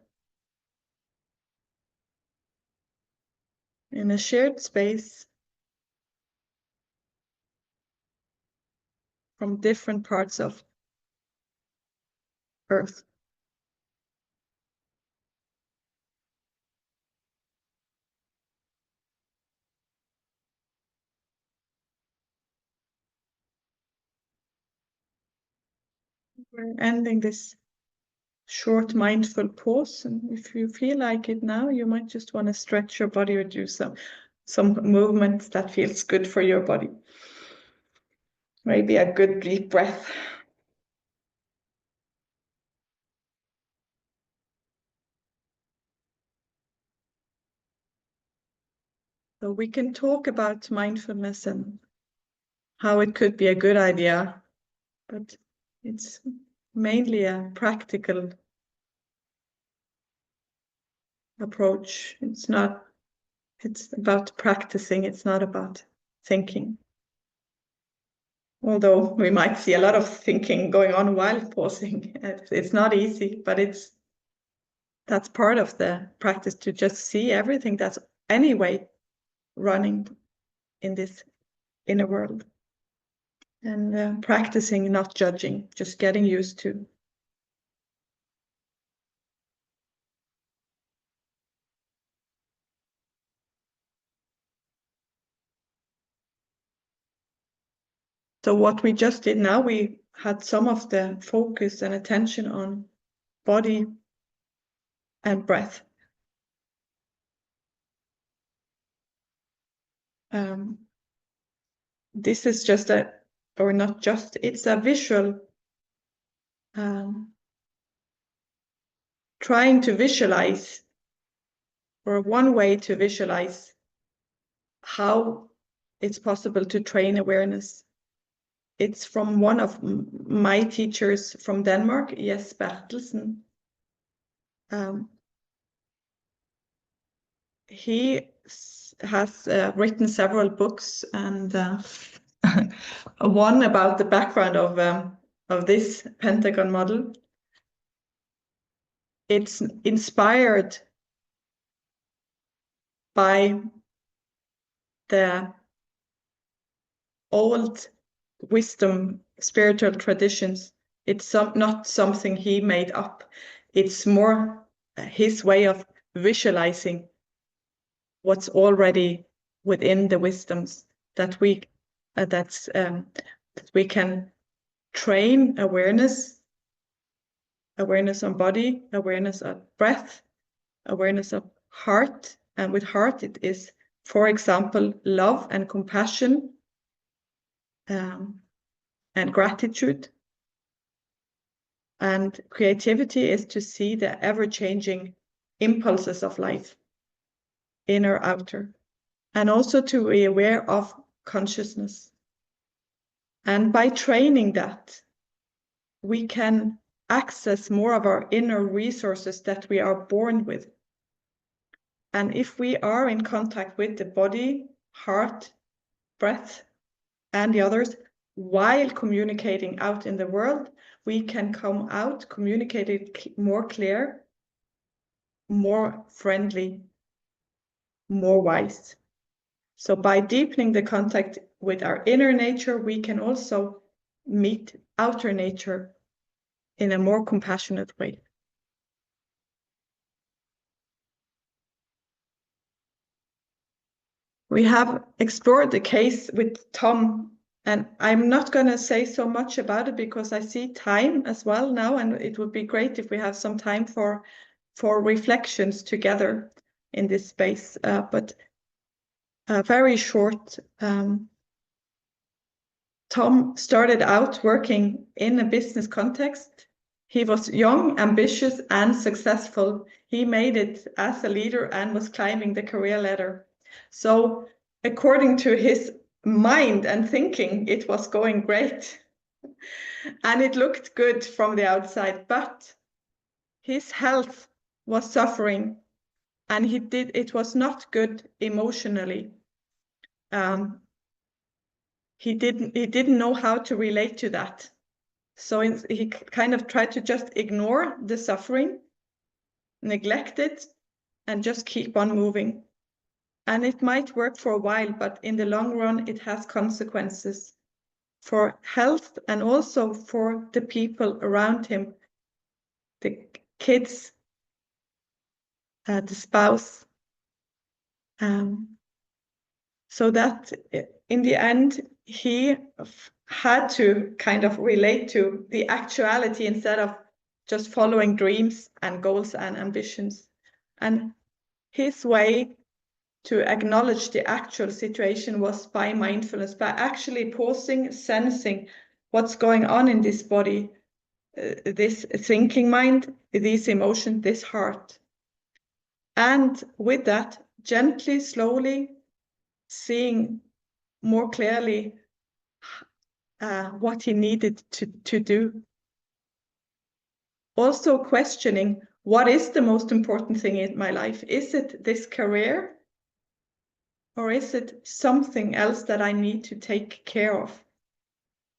in a shared space from different parts of Earth. We're ending this short mindful pause, and if you feel like it now, you might just want to stretch your body or do some movements that feels good for your body. Maybe a good deep breath. So we can talk about mindfulness and how it could be a good idea, but it's mainly a practical approach. It's about practicing, it's not about thinking. Although we might see a lot of thinking going on while pausing. It's not easy, but it's that's part of the practice, to just see everything that's anyway running in this inner world. And practicing not judging, just getting used to. So what we just did now, we had some of the focus and attention on body and breath. This is just a, or not just, it's a visual, trying to visualize, or one way to visualize how it's possible to train awareness. It's from one of my teachers from Denmark, Jes Bertelsen. He has written several books, and one about the background of this pentagon model. It's inspired by the old wisdom, spiritual traditions. It's not something he made up. It's more his way of visualizing what's already within the wisdoms, that we that we can train awareness on body, awareness of breath, awareness of heart. And with heart, it is, for example, love and compassion, and gratitude. And creativity is to see the ever-changing impulses of life, inner, outer, and also to be aware of consciousness. And by training that, we can access more of our inner resources that we are born with. And if we are in contact with the body, heart, breath, and the others, while communicating out in the world, we can come out communicating more clear, more friendly, more wise. So by deepening the contact with our inner nature, we can also meet outer nature in a more compassionate way. We have explored the case with Tom, and I'm not going to say so much about it because I see time as well now, and it would be great if we have some time for reflections together in this space. But very short, Tom started out working in a business context. He was young, ambitious, and successful. He made it as a leader and was climbing the career ladder. So according to his mind and thinking, it was going great. And it looked good from the outside, but his health was suffering, and it was not good emotionally. He didn't know how to relate to that. So he kind of tried to just ignore the suffering, neglect it, and just keep on moving. And it might work for a while, but in the long run, it has consequences for health and also for the people around him, the kids, the spouse. So that in the end, he had to kind of relate to the actuality instead of just following dreams and goals and ambitions. And his way to acknowledge the actual situation was by mindfulness, by actually pausing, sensing what's going on in this body, this thinking mind, these emotions, this heart. And with that, gently, slowly, seeing more clearly what he needed to do. Also questioning, what is the most important thing in my life? Is it this career? Or is it something else that I need to take care of?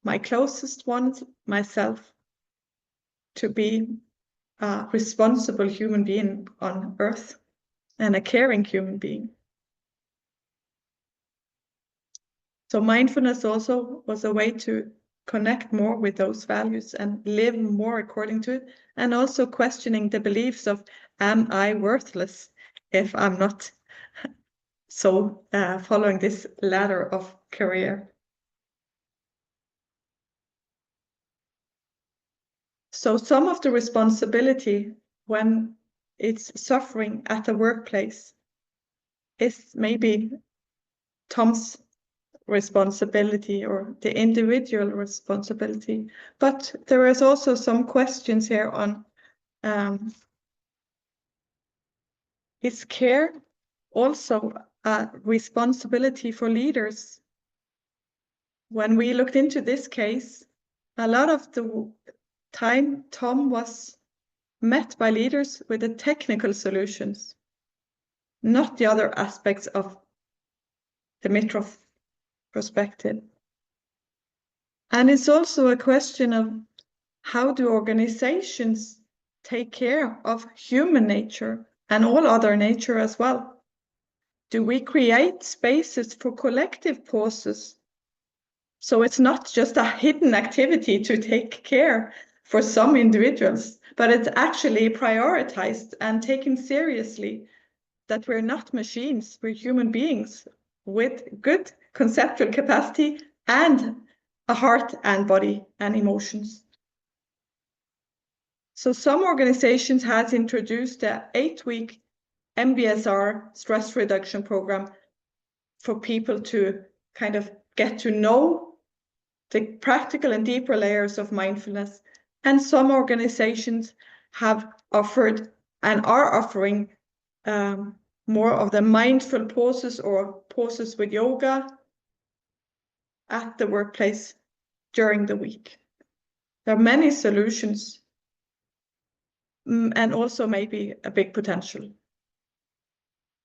My closest ones, myself, to be a responsible human being on Earth and a caring human being. So mindfulness also was a way to connect more with those values and live more according to it, and also questioning the beliefs of, am I worthless if I'm not so following this ladder of career? So some of the responsibility when it's suffering at the workplace is maybe Tom's responsibility or the individual responsibility. But there is also some questions here on is care also a responsibility for leaders? When we looked into this case, a lot of the time Tom was met by leaders with the technical solutions, not the other aspects of the Mitroff perspective. And it's also a question of how do organizations take care of human nature and all other nature as well? Do we create spaces for collective pauses? So it's not just a hidden activity to take care for some individuals, but it's actually prioritized and taken seriously, that we're not machines, we're human beings with good conceptual capacity and a heart and body and emotions. So some organizations has introduced a 8-week MBSR stress reduction program for people to kind of get to know the practical and deeper layers of mindfulness. And some organizations have offered and are offering more of the mindful pauses or pauses with yoga at the workplace during the week. There are many solutions and also maybe a big potential.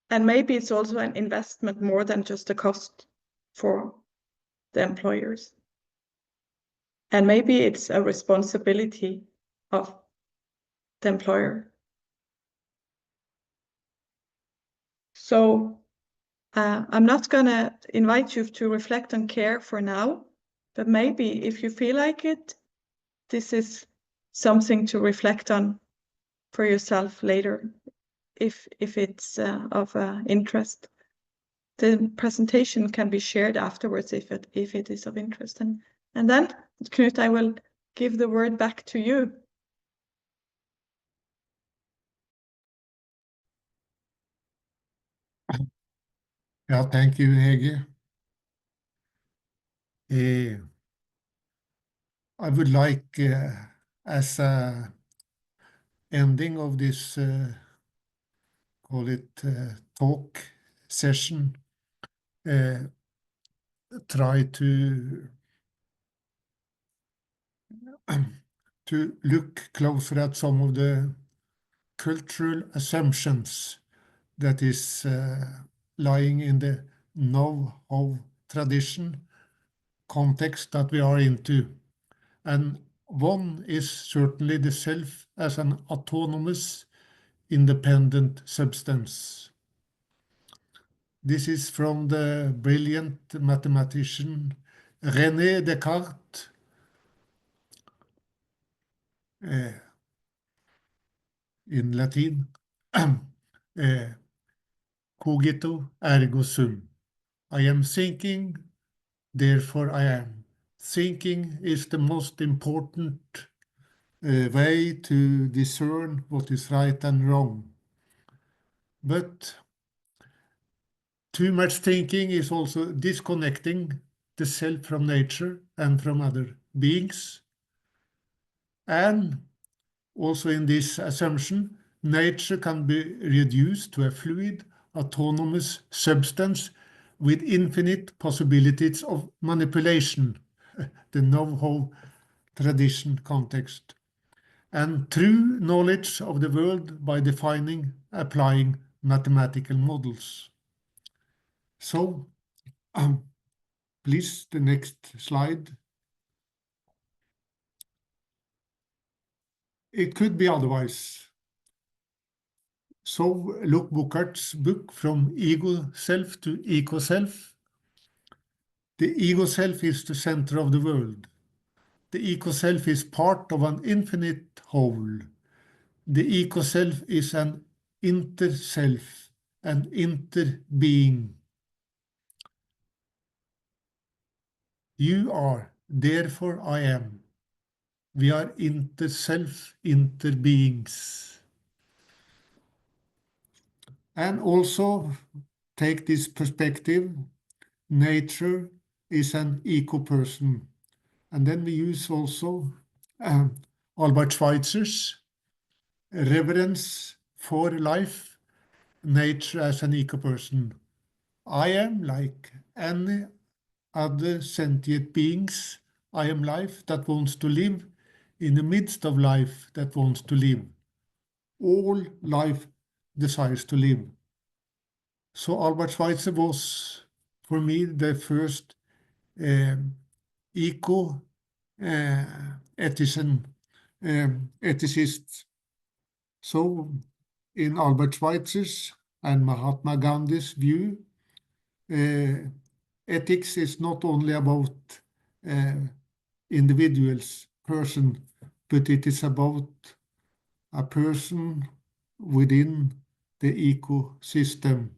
And maybe it's also an investment more than just a cost for the employers. And maybe it's a responsibility of the employer. So I'm not going to invite you to reflect on care for now, but maybe if you feel like it, this is something to reflect on for yourself later, if it's of interest. The presentation can be shared afterwards if it is of interest. And then, Knut, I will give the word back to you. Yeah, thank you, Hege. I would like, as a ending of this, call it talk session, try to look closer at some of the cultural assumptions that is lying in the know-how tradition context that we are into. And one is certainly the self as an autonomous, independent substance. This is from the brilliant mathematician René Descartes, in Latin, cogito ergo sum. I am thinking, therefore I am. Thinking is the most important way to discern what is right and wrong. But too much thinking is also disconnecting the self from nature and from other beings. And also in this assumption, nature can be reduced to a fluid, autonomous substance with infinite possibilities of manipulation, the know-how tradition context, and true knowledge of the world by defining, applying mathematical models. So, please, the next slide. it could be otherwise. So look Buchart's book From Ego Self to Eco Self. The ego self is the center of the world. The eco self is part of an infinite whole. The eco self is an inter-self, an inter-being. You are, therefore I am. We are inter-self, inter-beings. And also take this perspective, nature is an eco-person. And then we use also Albert Schweitzer's reverence for life, nature as an eco-person. I am like any other sentient beings. I am life that wants to live in the midst of life that wants to live. All life desires to live. So Albert Schweitzer was, for me, the first ethicist. So in Albert Schweitzer's and Mahatma Gandhi's view, ethics is not only about individuals, person, but it is about a person within the ecosystem.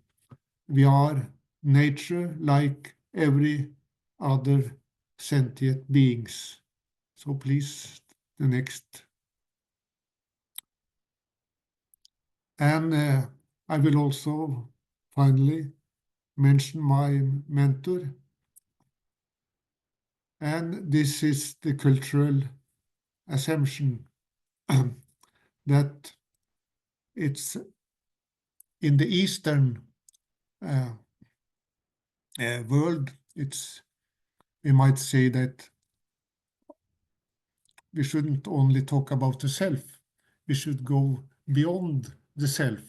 We are nature like every other sentient beings. So please, the next. And I will also finally mention my mentor. And this is the cultural assumption that it's in the Eastern world, we might say that we shouldn't only talk about the self, we should go beyond the self.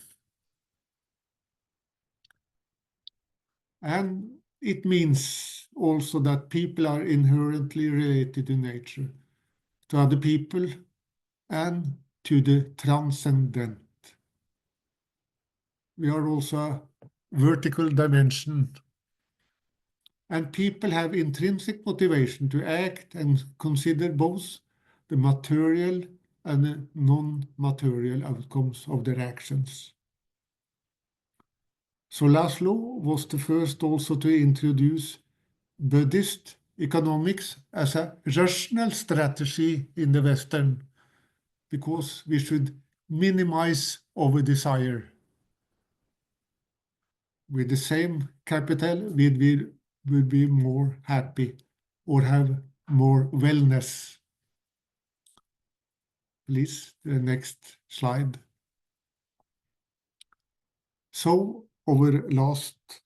And it means also that people are inherently related to nature, to other people, and to the transcendent. We are also a vertical dimension. And people have intrinsic motivation to act and consider both the material and the non-material outcomes of their actions. So Laszlo was the first also to introduce Buddhist economics as a rational strategy in the Western, because we should minimize our desire. With the same capital, we would be more happy or have more wellness. Please, the next slide. So our last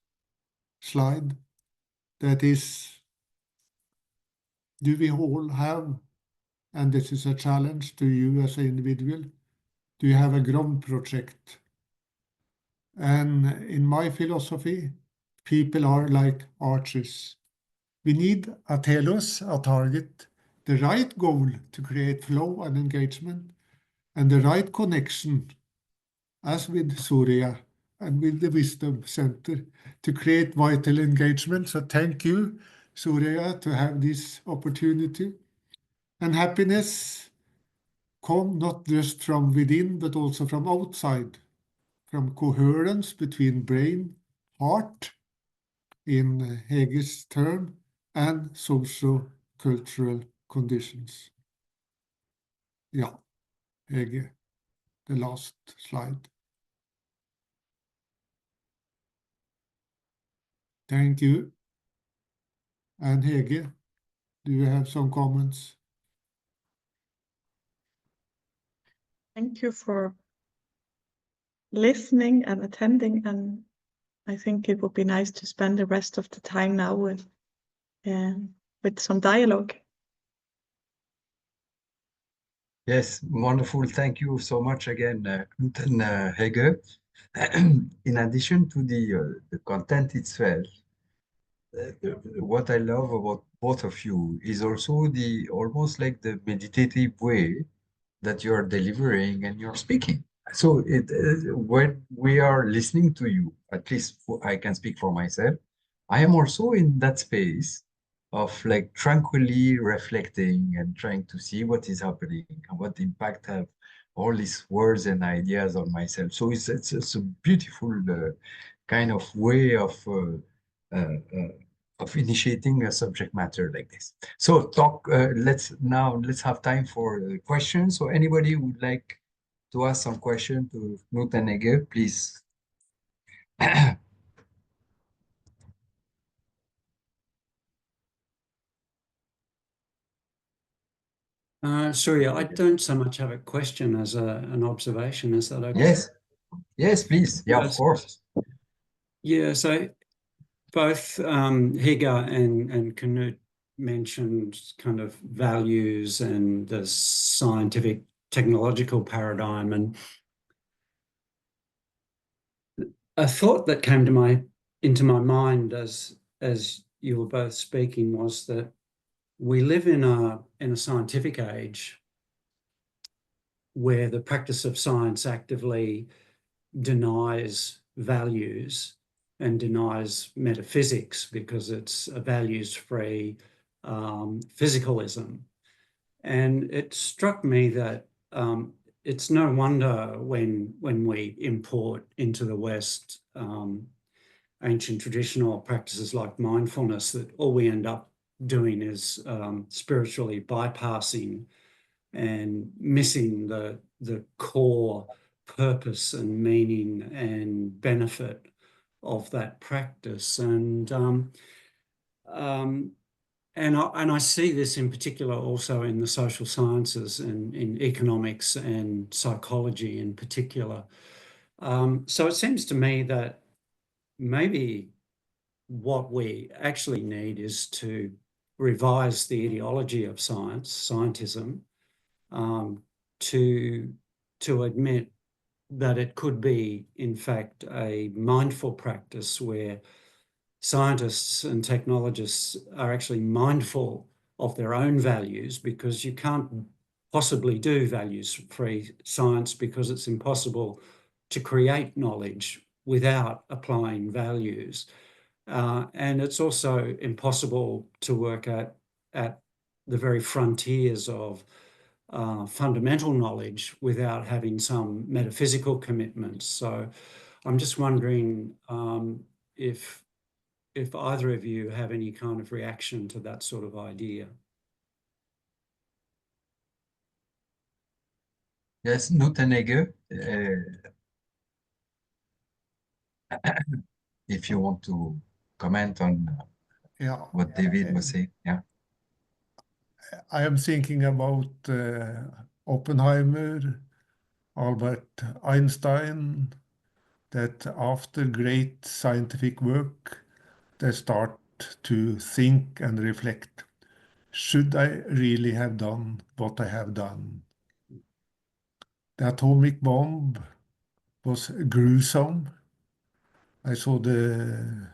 slide, that is, do we all have, and this is a challenge to you as an individual, do you have a ground project? And in my philosophy, people are like archers. We need a telos, a target, the right goal to create flow and engagement, and the right connection, as with Surya and with the Wisdom Center, to create vital engagement. So thank you, Surya, to have this opportunity. And happiness comes not just from within, but also from outside, from coherence between brain, heart, in Hege's term, and socio-cultural conditions. Yeah, Hege, the last slide. Thank you. And Hege, do you have some comments? Thank you for listening and attending, and I think it would be nice to spend the rest of the time now with some dialogue. Yes, wonderful. Thank you so much again, Knut and Hege. In addition to the content itself, what I love about both of you is also the almost like the meditative way that you're delivering and you're speaking. So when we are listening to you, at least I can speak for myself, I am also in that space of like tranquilly reflecting and trying to see what is happening and what impact have all these words and ideas on myself. So it's a beautiful kind of way of initiating a subject matter like this. So let's have time for questions. So anybody would like to ask some question to Knut and Hege, please. Sure, yeah, I don't so much have a question as an observation. Is that okay? Yes, yes, please. Yeah, of Yes. course. Yeah, so both Hege and Knut mentioned kind of values and the scientific technological paradigm, and a thought that came into my mind as you were both speaking was that we live in a scientific age where the practice of science actively denies values and denies metaphysics because it's a values-free physicalism. And it struck me that it's no wonder when we import into the West ancient traditional practices like mindfulness that all we end up doing is spiritually bypassing and missing the core purpose and meaning and benefit of that practice. And I see this in particular also in the social sciences and in economics and psychology in particular. So it seems to me that maybe what we actually need is to revise the ideology of scientism, to admit that it could be, in fact, a mindful practice where scientists and technologists are actually mindful of their own values, because you can't possibly do values-free science because it's impossible to create knowledge without applying values. And it's also impossible to work at the very frontiers of fundamental knowledge without having some metaphysical commitments. So I'm just wondering if either of you have any kind of reaction to that sort of idea. Yes, Knut and Hege, if you want to comment on Yeah, what David was saying. Yeah. I am thinking about Oppenheimer, Albert Einstein, that after great scientific work, they start to think and reflect. Should I really have done what I have done? The atomic bomb was gruesome. I saw the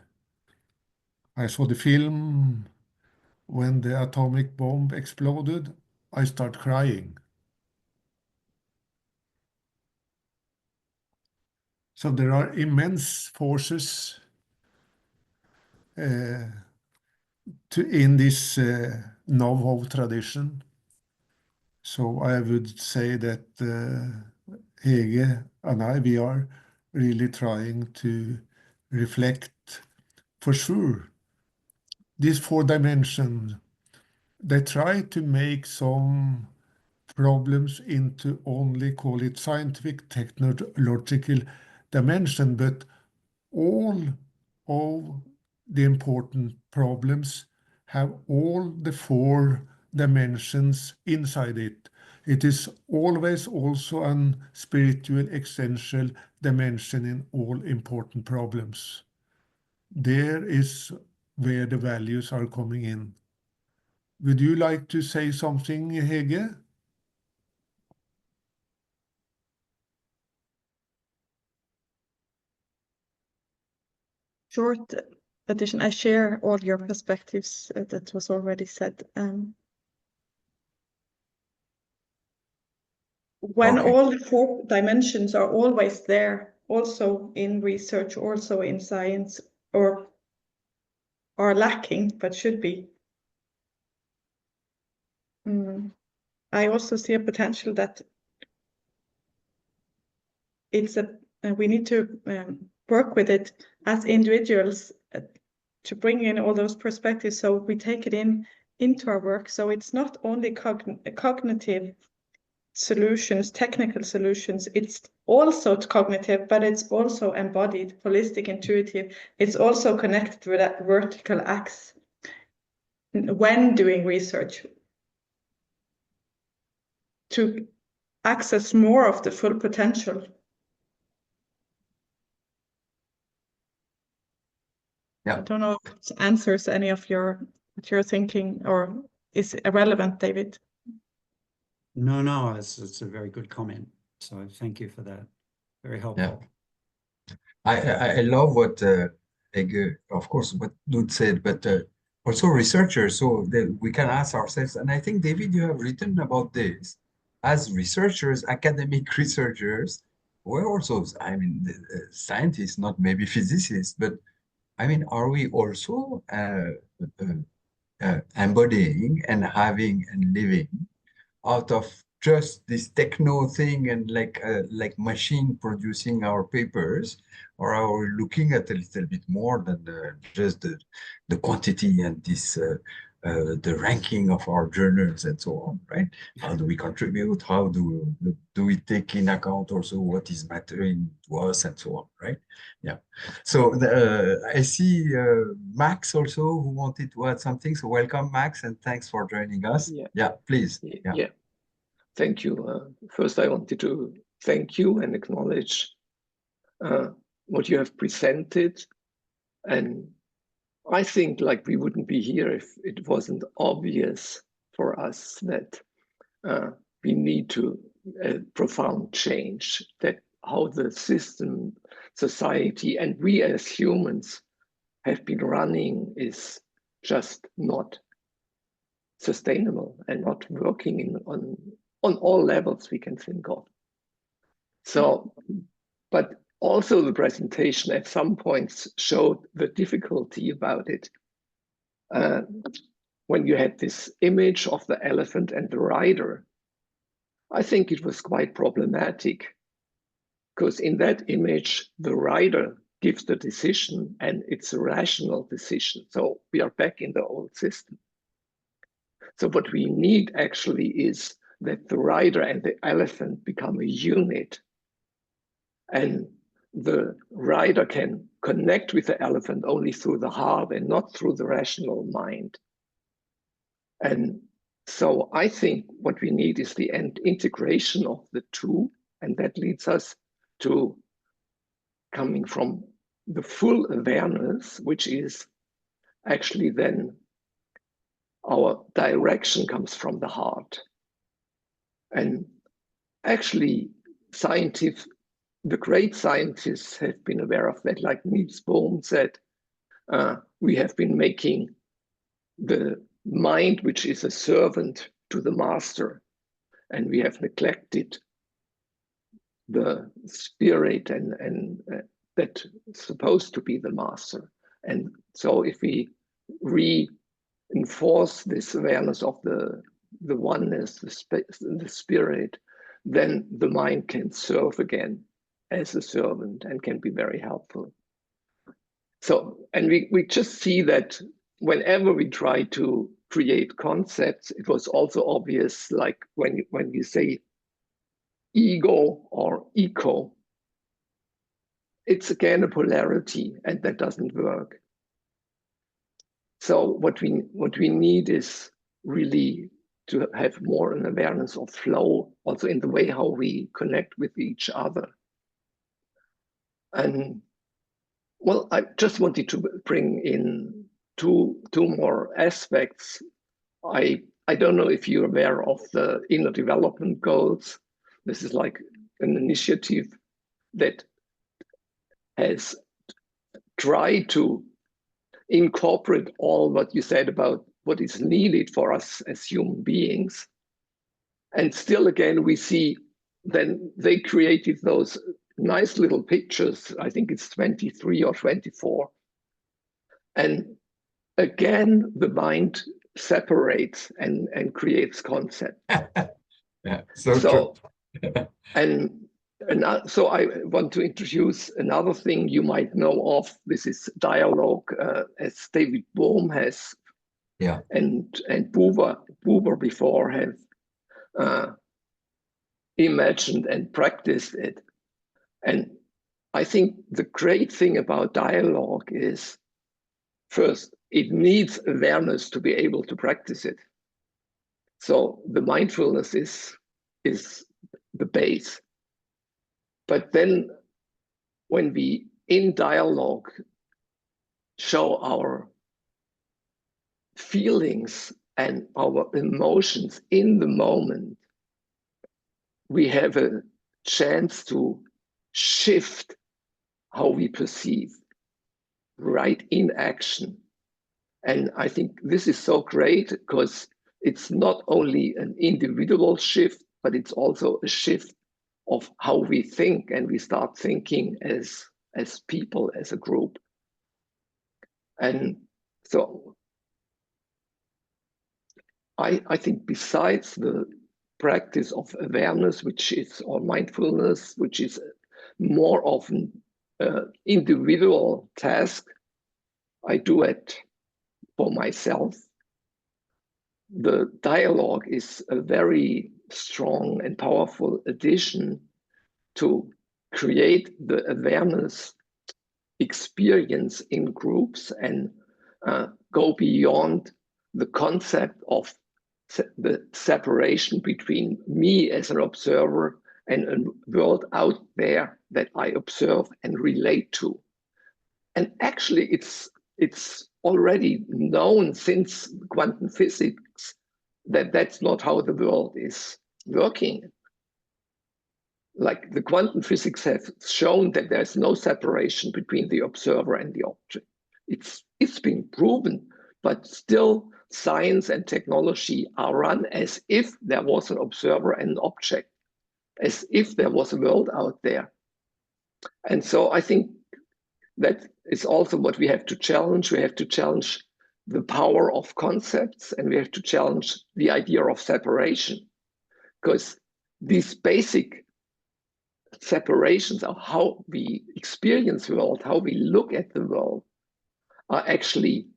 film when the atomic bomb exploded. I start crying. So there are immense forces in this Navajo tradition. So I would say that Hege and we are really trying to reflect for sure. These 4 dimensions, they try to make some problems into only, call it scientific, technological dimension, but all of the important problems have all the 4 dimensions inside it. It is always also a spiritual essential dimension in all important problems. There is where the values are coming in. Would you like to say something, Hege? Short addition, I share all your perspectives that was already said. when Okay. all the 4 dimensions are always there, also in research, also in science, or are lacking, but should be. I also see a potential that it's we need to work with it as individuals to bring in all those perspectives, so we take it into our work. So it's not only cognitive solutions, technical solutions, it's also cognitive, but it's also embodied, holistic, intuitive. It's also connected with that vertical axis when doing research to access more of the full potential. Yeah. I don't know if it answers any of what you're thinking, or is irrelevant, David. No, it's a very good comment. So thank you for that. Very helpful. Yeah. I love what Hege, of course, what Knut said, but also researchers, so that we can ask ourselves, and I think, David, you have written about this, as researchers, academic researchers, we're also, I mean, scientists, not maybe physicists, but I mean, are we also embodying and having and living out of just this techno thing and like machine producing our papers, or are we looking at a little bit more than just the quantity and this the ranking of our journals and so on, right? How do we contribute? How do we take in account also what is mattering to us and so on, right? Yeah. So I see Max also who wanted to add something. So welcome, Max, and thanks for joining us. Yeah. Yeah, please. Yeah. Thank you. First, I wanted to thank you and acknowledge what you have presented. And I think like we wouldn't be here if it wasn't obvious for us that we need to profound change, that how the system, society, and we as humans have been running is just not sustainable and not working on all levels we can think of. So, but also the presentation at some points showed the difficulty about it. When you had this image of the elephant and the rider, I think it was quite problematic, because in that image, the rider gives the decision and it's a rational decision. So we are back in the old system. So what we need actually is that the rider and the elephant become a unit. And the rider can connect with the elephant only through the heart and not through the rational mind. And so I think what we need is the integration of the two, and that leads us to coming from the full awareness, which is actually then our direction comes from the heart. And actually, the great scientists have been aware of that, like Niels Bohr said, we have been making the mind, which is a servant to the master, and we have neglected the spirit and that's supposed to be the master. And so if we reinforce this awareness of the oneness, the spirit, then the mind can serve again as a servant and can be very helpful. So, and we just see that whenever we try to create concepts, it was also obvious, like when you say ego or eco, it's again a polarity, and that doesn't work. So what we need is really to have more an awareness of flow, also in the way how we connect with each other. And well, I just wanted to bring in two more aspects. I don't know if you're aware of the Inner Development Goals. This is like an initiative that has tried to incorporate all what you said about what is needed for us as human beings. And still again, we see then they created those nice little pictures. I think it's 23 or 24. And again, the mind separates and creates concept. Yeah, so true. So I want to introduce another thing you might know of. This is dialogue, as David Bohm has, Yeah, and Buber before have imagined and practiced it. And I think the great thing about dialogue is, first, it needs awareness to be able to practice it. So the mindfulness is the base. But then when we, in dialogue, show our feelings and our emotions in the moment, we have a chance to shift how we perceive, right in action. And I think this is so great because it's not only an individual shift, but it's also a shift of how we think, and we start thinking as people, as a group. And so I think besides the practice of awareness, which is, or mindfulness, which is more often individual task, I do it for myself. The dialogue is a very strong and powerful addition to create the awareness experience in groups and go beyond the concept of the separation between me as an observer and a world out there that I observe and relate to. And actually, it's already known since quantum physics that that's not how the world is working. Like the quantum physics have shown that there's no separation between the observer and the object. It's been proven, but still science and technology are run as if there was an observer and an object, as if there was a world out there. And so I think that is also what we have to challenge. We have to challenge the power of concepts, and we have to challenge the idea of separation, because these basic separations of how we experience the world, how we look at the world, are actually,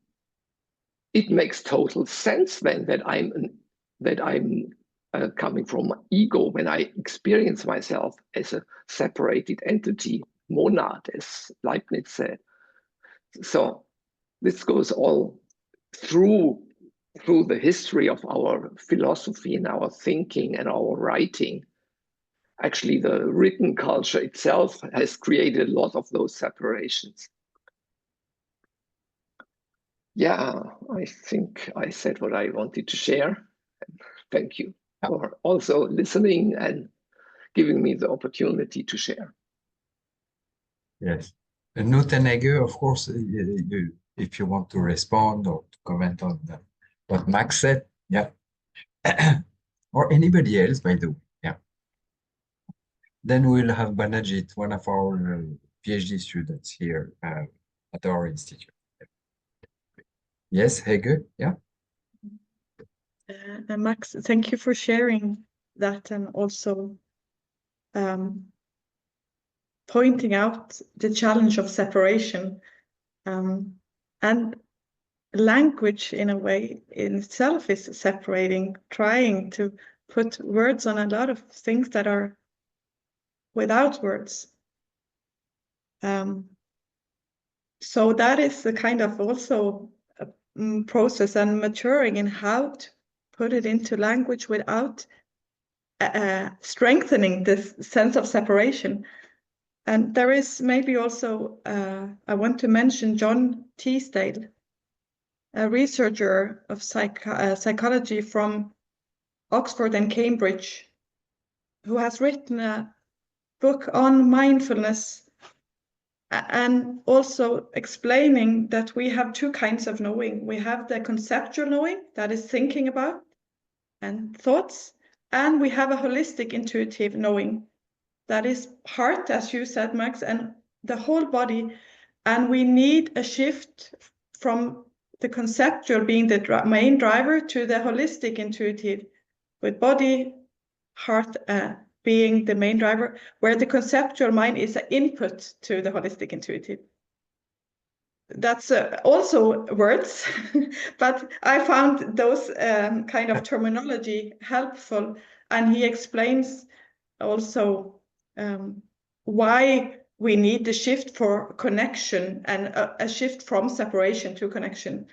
it makes total sense then that I'm coming from ego when I experience myself as a separated entity, monad, as Leibniz said. So this goes all through the history of our philosophy and our thinking and our writing. Actually, the written culture itself has created a lot of those separations. Yeah, I think I said what I wanted to share. Thank you for also listening and giving me the opportunity to share. Yes. Knut and Hege, of course, if you want to respond or to comment on what Max said, yeah. Or anybody else, by the way, yeah. Then we'll have Banajit, one of our PhD students here at our institute. Yes, Hege, yeah. And Max, thank you for sharing that, and also pointing out the challenge of separation. And language, in a way, in itself is separating, trying to put words on a lot of things that are without words. So that is the kind of also process and maturing in how to put it into language without strengthening this sense of separation. And there is maybe also, I want to mention John Teasdale, a researcher of psychology from Oxford and Cambridge, who has written a book on mindfulness, and also explaining that we have two kinds of knowing. We have the conceptual knowing, that is thinking about and thoughts, and we have a holistic intuitive knowing that is heart, as you said, Max, and the whole body. And we need a shift from the conceptual being the main driver to the holistic intuitive, with body, heart being the main driver, where the conceptual mind is an input to the holistic intuitive. That's also words, but I found those kind of terminology helpful, and he explains also why we need the shift for connection and a shift from separation to connection.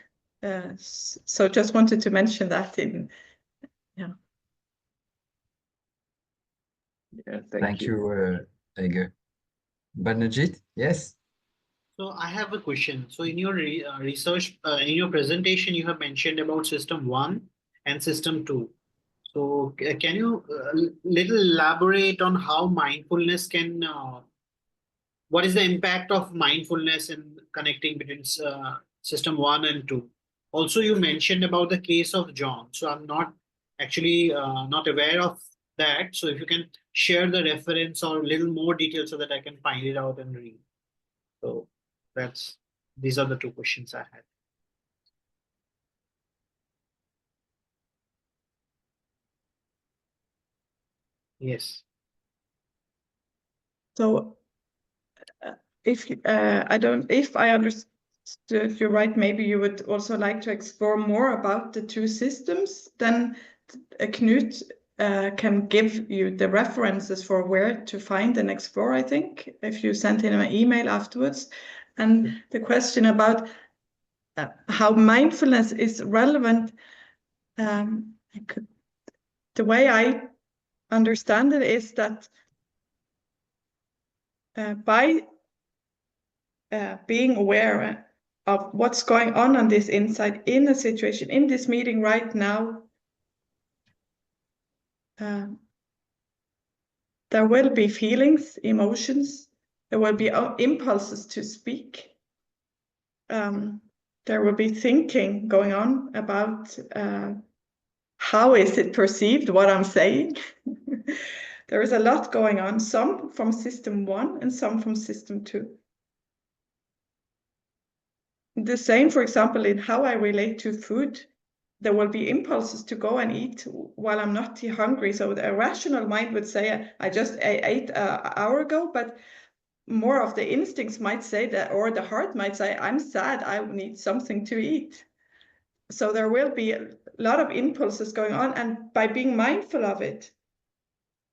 So just wanted to mention that in, yeah. Yeah, Thank you, Hege. Banajit, yes? So I have a question. So in your research, in your presentation, you have mentioned about system 1 and system 2. So can you little elaborate on how mindfulness can, what is the impact of mindfulness in connecting between system 1 and 2? Also, you mentioned about the case of Jon. So I'm not actually not aware of that. So if you can share the reference or a little more detail so that I can find it out and read. So these are the two questions I had. Yes. So if I understood you right, maybe you would also like to explore more about the two systems. Then Knut can give you the references for where to find and explore, I think, if you send him an email afterwards. And the question about how mindfulness is relevant, the way I understand it is that by being aware of what's going on this inside, in a situation, in this meeting right now, there will be feelings, emotions, there will be impulses to speak. There will be thinking going on about how is it perceived, what I'm saying. There is a lot going on, some from system 1 and some from system 2. The same, for example, in how I relate to food. There will be impulses to go and eat while I'm not hungry. So the rational mind would say, I just ate an hour ago, but more of the instincts might say that, or the heart might say, I'm sad, I need something to eat. So there will be a lot of impulses going on, and by being mindful of it,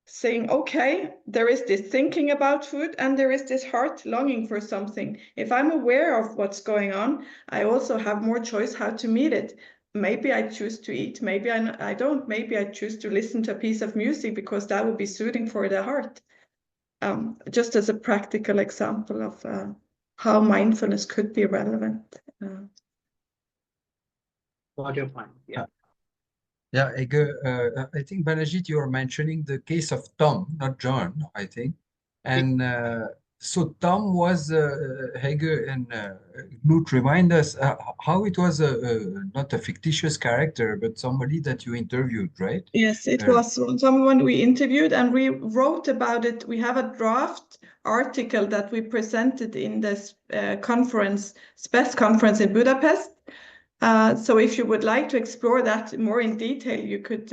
saying, okay, there is this thinking about food and there is this heart longing for something. If I'm aware of what's going on, I also have more choice how to meet it. Maybe I choose to eat, maybe I don't, maybe I choose to listen to a piece of music because that would be soothing for the heart. Just as a practical example of how mindfulness could be relevant. Got your point. Yeah. Yeah, Hege, I think, Banajit, you were mentioning the case of Tom, not John, I think. And so Tom was, Hege and Knut, remind us how it was not a fictitious character, but somebody that you interviewed, right? Yes, it was someone we interviewed, and we wrote about it. We have a draft article that we presented in this conference, SPES conference in Budapest. So if you would like to explore that more in detail, you could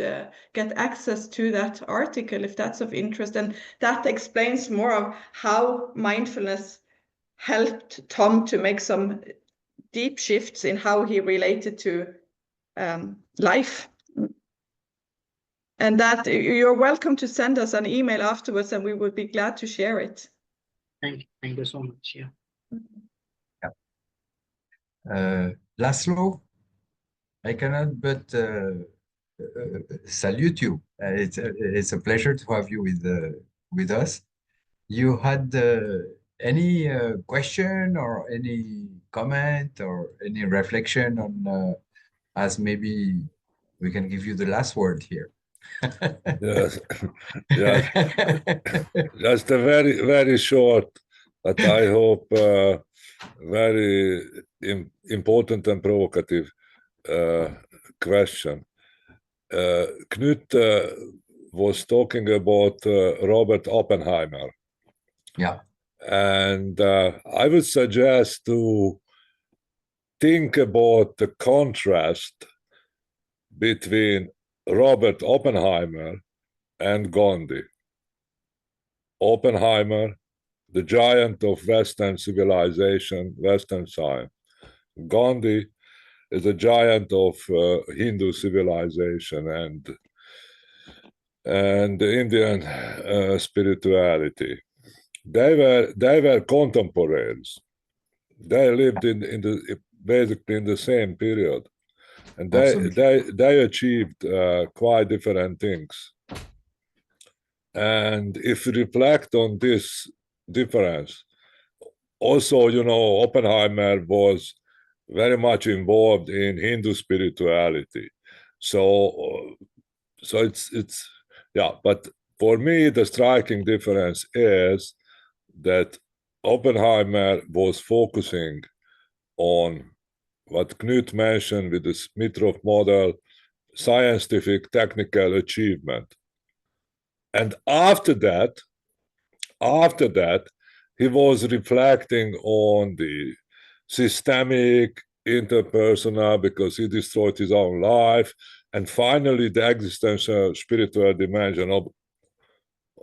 get access to that article if that's of interest. And that explains more of how mindfulness helped Tom to make some deep shifts in how he related to life. And that you're welcome to send us an email afterwards, and we would be glad to share it. Thank you so much. Yeah. Laszlo, I cannot but salute you. It's a pleasure to have you with us. You had any question or any comment or any reflection on, as maybe we can give you the last word here. Yes, yes. Just a very, very short, but I hope very important and provocative question. Knut was talking about Robert Oppenheimer. Yeah. And I would suggest to think about the contrast between Robert Oppenheimer and Gandhi. Oppenheimer, the giant of Western civilization, Western science. Gandhi is a giant of Hindu civilization and the Indian spirituality. They were contemporaries. They lived basically in the same period, and they achieved quite different things. And if you reflect on this difference, also, you know, Oppenheimer was very much involved in Hindu spirituality. So it's yeah. But for me, the striking difference is that Oppenheimer was focusing on what Knut mentioned with the Smitrov model, scientific technical achievement. And after that, he was reflecting on the systemic, interpersonal, because he destroyed his own life, and finally the existential spiritual dimension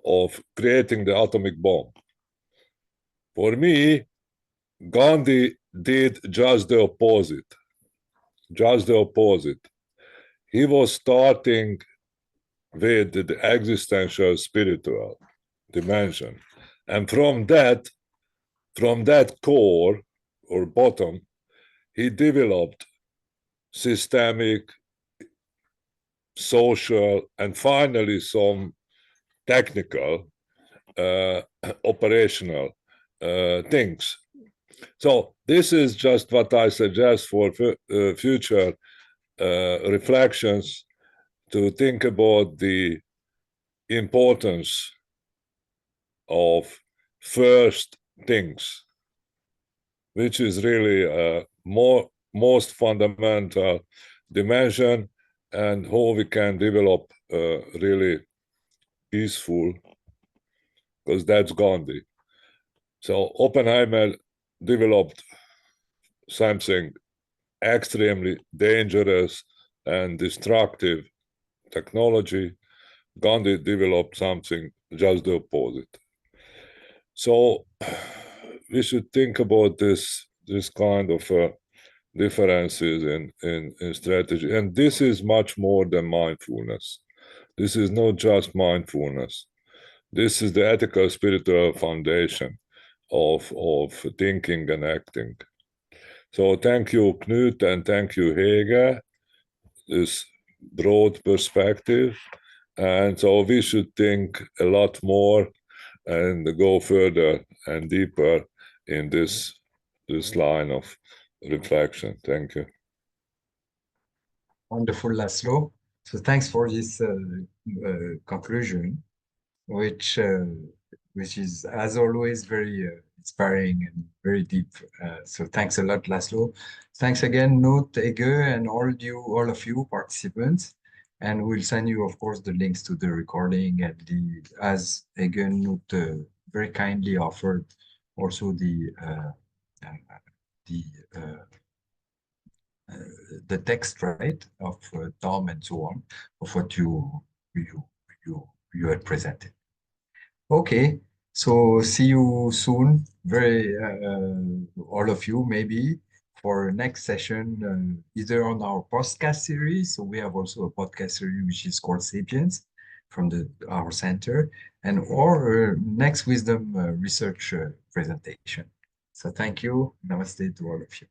of creating the atomic bomb. For me, Gandhi did just the opposite. Just the opposite. He was starting with the existential spiritual dimension. And from that core or bottom, he developed systemic, social, and finally some technical, operational things. So this is just what I suggest for future reflections, to think about the importance of first things, which is really a most fundamental dimension, and how we can develop really peaceful, because that's Gandhi. So Oppenheimer developed something extremely dangerous and destructive technology. Gandhi developed something just the opposite. So we should think about this kind of differences in strategy. And this is much more than mindfulness. This is not just mindfulness. This is the ethical spiritual foundation of thinking and acting. So thank you, Knut, and thank you, Hege, this broad perspective. And so we should think a lot more and go further and deeper in this line of reflection. Thank you. Wonderful, Laszlo. So thanks for this conclusion, which is, as always, very inspiring and very deep. So thanks a lot, Laszlo. Thanks again, Knut, Hege, and all of you participants. And we'll send you, of course, the links to the recording and as Hege and Knut very kindly offered, also the text, right, of Tom and so on, of what you had presented. Okay, so see you soon, all of you, maybe for next session, either on our podcast series. So we have also a podcast series which is called Sapiens from our center, and or next wisdom research presentation. So thank you. Namaste to all of you.